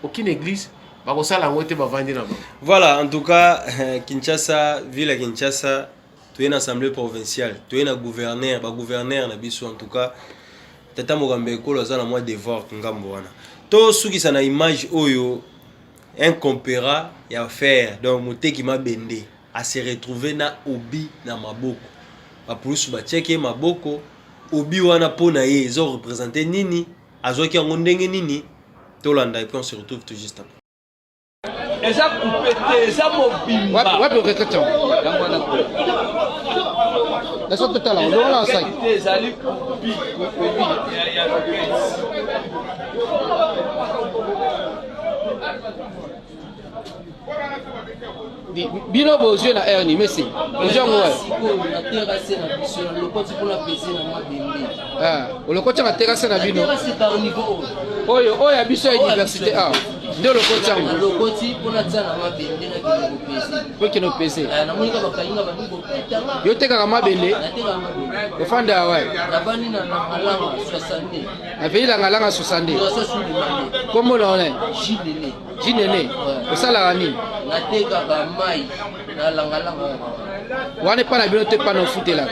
aucune église bakosala ngo te bavandi na bango. Voilà, en tout cas Kinshasa, ville à Kinshasa, tu es une assemblée provinciale, tu es un gouverneur, gouverneur na biso en tout cas tata mogambe ekolo za na moi devoir ngambo wana. To suki sana image oyo incompara ya faire donc moteki mabende à se retrouver na obi na maboko. Ba plus ba checker maboko obi wana pona ye zo représenter nini azoki yango ndenge nini to landa et puis on se retrouve tout juste après. Eza coupé, eza mobimba. Wapi okeketa. Laisse tout à l'heure, on va ensemble. Ezali bino bozwe na erni merci ojango olokoti na terase na bino oyo ya biso ya diversité a nde olokoti yango po kino pese yo tekaka mabende ofanda awa aveli langalanga 60 kombo na one jinene osalaka nini natekaka mai na langalanga wana epa na bino te epa na ofutelaka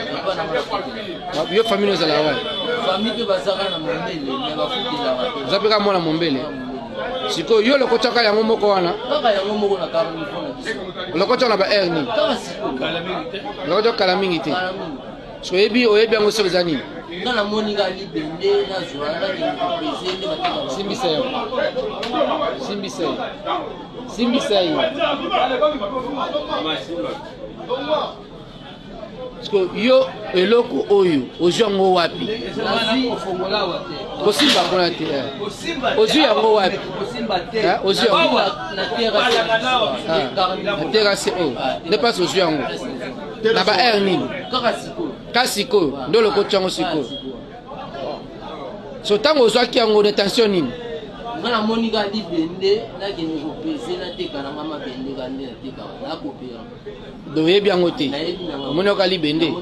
yo famille ozala wana famille mpe bazaka na mombele me bafutelaka oza mpe ka mwana mombele sikoyo yo lokotiaka yango moko wana kaka yango moko na karamiko na biso olokotiaka na baere nini olokotiaka kala mingi te so oyebi yango soki eza nini nga namoni nga libende nazwa nakopese nde natekaka simbisa yo simbisa yo yo eloko oyo ozwi yango wapi kosimba kuna te ozwi yango wapi ozwi yango na terase oyo nde mpasi ozwi yango na baere nini ka sikoyo nde olokoti yango sikoyo so ntango ozwaki yango detention nini nga namoni ka libende nakende kopese nateka nanga mabende kande natekaka nakopera oyebi yango te omoni oka libende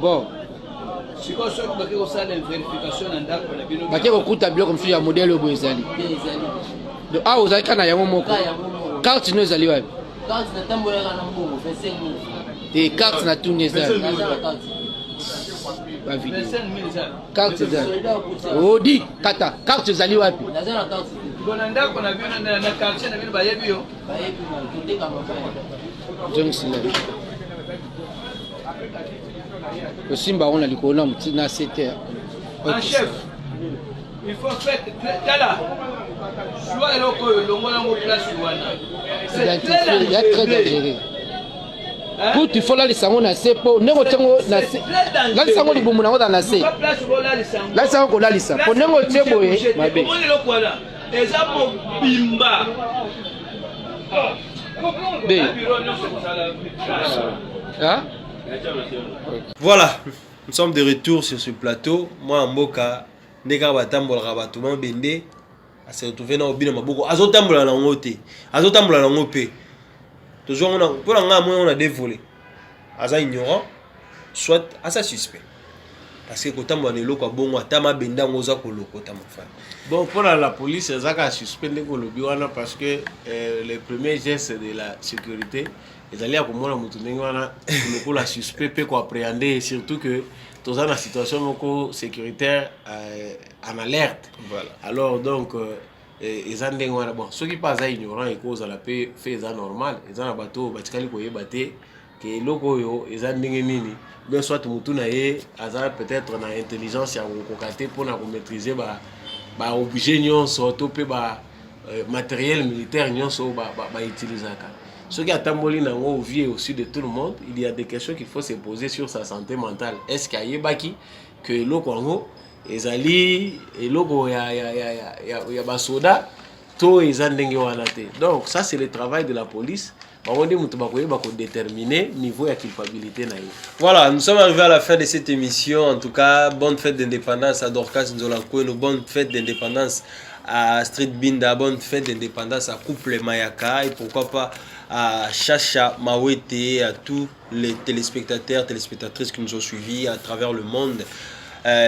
bon bake kokuta biloko mosusu ya modele oyo boyo ezali awa ozali kaka na yango moko carte no ezali wapi te carte na tuni ezali carte ezali odi kata carte ezali wapi osimba yango na likolo na sete il faut faire tala soit eloko oyo longola yango place wana identifié ya très dangereux pour il faut lalisa yango na se mpo ndenge otie yango na se lalisa yango libumu nango na se lalisa yango kolalisa mpo ndenge otie boye mabe eza mobimba Voilà, nous sommes de retour sur ce plateau. Moi, en Mboka, ndeka batambola batuma bende, a se retrouver na obina maboko. Azotambola na ngote, azotambola na ngope. Toujours on a pour nga moi on a dévolé. Aza ignorant, soit asa suspect. Parce que kotambola ne loko bongo atama benda ngoza koloko tamafa. Bon, pour la police, ils ont suspendé le parce que les premiers gestes de la sécurité, ils allaient à pour la suspect peut appréhender, surtout que dans une situation sécuritaire en alerte. Voilà. Alors donc, ils ont dit bon, ceux qui passent ignorants et cause à la paix fait ça normal. Ils ont un bateau, que loko ils ont dit bien soit mutunaye, peut-être na intelligence ya kokate pour na maîtriser ba obligé nyonso to pe ba matériel militaire nyonso ba utilisaka. Ce qui a tamboli na ngo vie au sud de tout le monde, il y a des questions qu'il faut se poser sur sa santé mentale. Est-ce qu'il y a baki que loko ngo ezali eloko ya basoda to ezandenge wana te. Donc ça c'est le travail de la police. Déterminer niveau de culpabilité. Voilà, nous sommes arrivés à la fin de cette émission. En tout cas, bonne fête d'indépendance à Dorcas Nzolako, bonne fête d'indépendance à Street Binda, bonne fête d'indépendance à Couple Mayaka et pourquoi pas à Chacha Mawete, à tous les téléspectateurs, téléspectatrices qui nous ont suivis à travers le monde.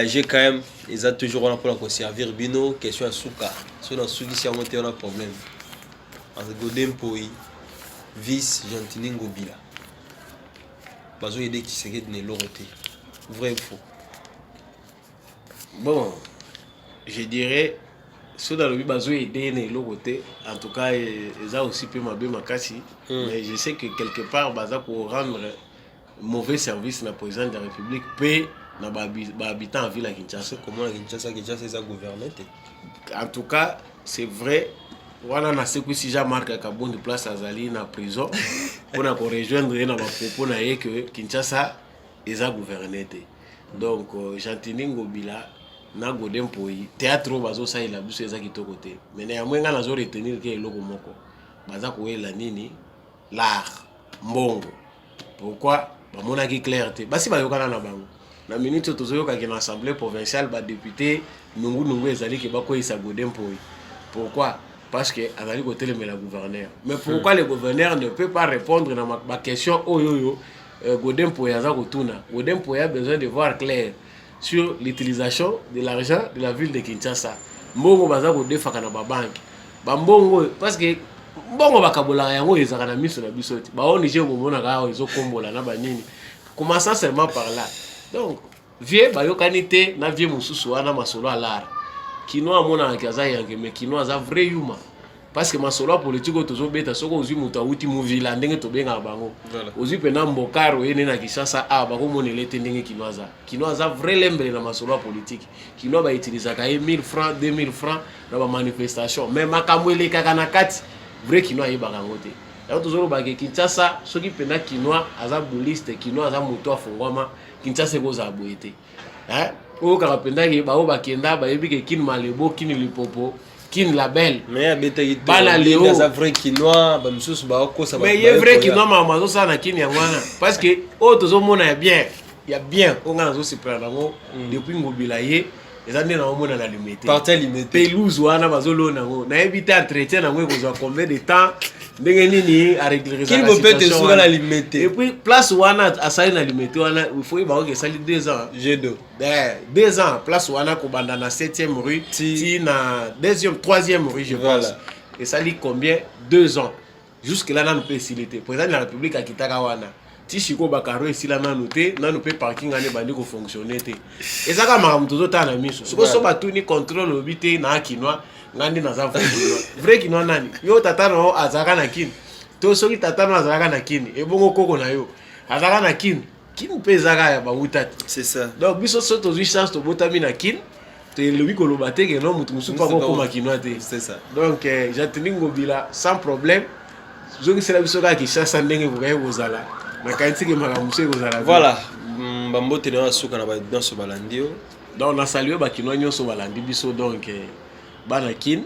J'ai quand même, ils ont toujours là pour servir bino, question à souka. Si on a souki si on a un problème. En Godem Poi, vice Gentini Ngobila. Bazo aider qui serait de l'oroté. Vrai ou faux? Bon, je dirais, ceux dans le but bazo aider de l'oroté. En tout cas, ils ont aussi pu m'abbé ma casse. Mais je sais que quelque part, baza pour rendre mauvais service na président de la République peut na habitant en ville à Kinshasa. Comment la Kinshasa est gouverné? En tout cas, c'est vrai. Voilà, na ce que si j'ai marqué qu'à bonne place à Zali na prison pour na rejoindre na ma propos na que Kinshasa est gouverné. Donc Gentini Ngobila na Godem Poi théâtre bazo ça il a bu ça qui to côté. Mais néanmoins na zo retenir que eloko moko. Baza ko la nini l'art mbongo. Pourquoi? Bamona ki clarté. Basi ba yokana na bango. Na minute tozoyoka ki na assemblée provinciale ba député nungu ezali ke bako isa Godem Poi. Pourquoi? Parce que Azali côté le gouverneur. Mais pourquoi le gouverneur ne peut pas répondre à ma question? Oh yo Godem Poi aza kotuna. Godem Poi a besoin de voir clair sur l'utilisation de l'argent de la ville de Kinshasa. Mbongo baza ko defaka na ba banque. Ba mbongo parce que mbongo bakabola yango ezaka na miso na bisoti. Ba oni je komona ka ezo kombola na ba nini. Commençant seulement par là. Donc vie ba yokanité na vie mususu wana masolo alara. Kino amona kaza yange mais kino aza vrai humain parce que masolo politique tozo beta soko ozi muta uti muvila ndenge to benga bango ozi pena mbokaro ene na Kinshasa bako monele ndenge kino aza vrai lembre na masolo politique kino ba utiliser ka 1000 francs 2000 francs na ba manifestation mais makamwele kaka na kati vrai kino ayeba kangote ya tozo ba ke Kinshasa soki pena kino aza buliste kino aza muto afungwama Kinshasa koza boete o karapenda ki ba o bakenda ba yebi ke kin malebo kin lipopo kin label mais abeta yite bana leo za vrai kinois ba msusu ba ko ça ba mais ye vrai kinois mama zo sana kin ya wana parce que o tozo mona ya bien o ngana zo se prendre ngo depuis Ngobila ye ezande na omona na limité parti limité pelouse wana bazolo nango na éviter entretien nango ko zo combien de temps ndenge nini a régulariser la situation sur la limité et puis place wana asali na limité wana il faut ba que sali 2 ans G2 2 ans place wana ko banda na 7e rue ti na 2e 3e rue je pense et sali combien 2 ans jusque là na peut facilité président de la République a kitaka wana ti chiko bakaro esila na noté na peut parking ane bandi ko fonctionner té ezaka makambo tozota na miso siko so batuni contrôle obité na kinois ngandi na za vrai kinois nani yo tata no azaka na kin to soki tata no azaka na kin e bongo koko na yo azaka na kin pezaka ya bauta c'est ça donc biso so tozwi chance to botami na kin te lobi ko lobate ke no mutu musu pa ko ma kinois té c'est ça donc Gentini Ngobila sans problème zoki sela biso ka ki chance ndenge ko gaye kozala na kanti ke maka musu kozala voilà bambote na suka na ba danso balandio donc na saluer ba kinois nyonso balandi biso donc Banakin,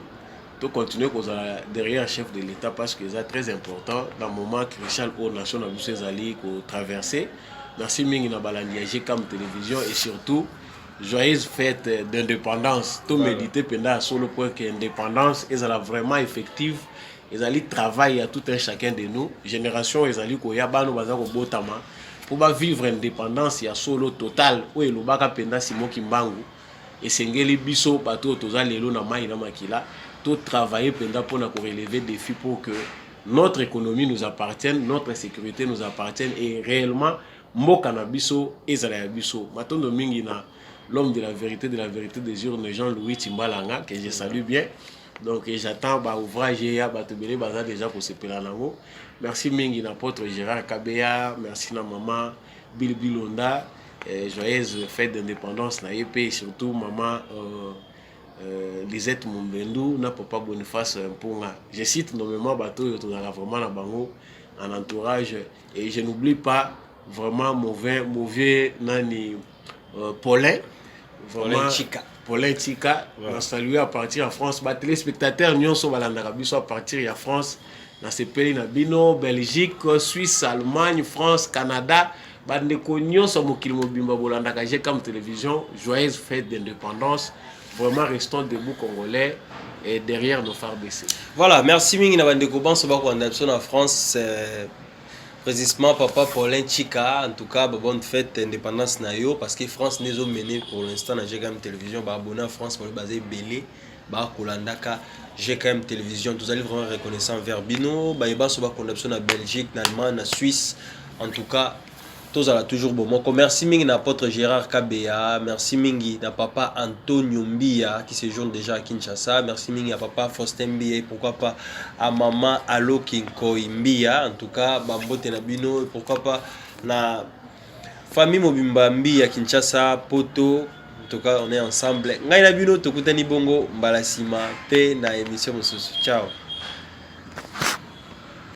to continuer derrière chef de l'État parce que c'est très important dans le moment crucial où la nation a vu ses alliés traverser. Merci Mingi na balandi GCAM télévision et surtout joyeuse fête d'indépendance. Tout méditer pendant sur le point que l'indépendance est vraiment effective. Ils allaient travailler à tout un chacun de nous. Génération ils allaient koya bano bazako botama pour vivre l'indépendance il y a solo total où le baka penda simo kimbangu. Et sengeli biso bato toza lelo na mai na makila to travailler pendant pour na relever des défis pour que notre économie nous appartienne, notre sécurité nous appartienne et réellement mboka na biso ezala ya biso matondo mingi na l'homme de la vérité des urnes Jean-Louis Timbalanga que je salue bien donc j'attends ba ouvrage ya bato belé baza déjà pour se pela nango merci mingi na apôtre Gérard Kabea merci na maman Bilbilonda joyeuse fête d'indépendance na EP et surtout maman Lisette Mumbendu na papa Boniface Mponga. Je cite nommément bateau to na vraiment na bango en entourage et je n'oublie pas vraiment mauvais nani Paulin vraiment Paulin Chika on salue à partir en France ba téléspectateurs nyonso balandaka biso à partir en France na ce pays na bino Belgique Suisse Allemagne France Canada bandeko nyonso mokili mobimba bolandaka GCAM télévision joyeuse fête d'indépendance vraiment restons debout congolais et derrière nos phares baissés. Voilà merci mingi na bandeko banso bako andapso na France précisément papa Paulin Chika, en tout cas bonne fête indépendance na yo parce que France n'est mené pour l'instant na GKM télévision ba abonné à France pour le baser belé ba kolandaka GKM télévision tous allez vraiment reconnaissant vers Bino ba yeba so ba connexion na Belgique na Allemagne na Suisse en tout cas tous à toujours bon. Merci mingi na apôtre Gérard Kabea, merci mingi na papa Antonio Mbia qui séjourne déjà à Kinshasa, merci mingi à papa Faustin Mbia, pourquoi pas à maman Alo Kinko Mbia, en tout cas bambote na bino, pourquoi pas na famille Mobimba Mbia Kinshasa, Poto, en tout cas on est ensemble. Ngai na bino tokutani bongo mbalasima pe na émission mosusu. Ciao.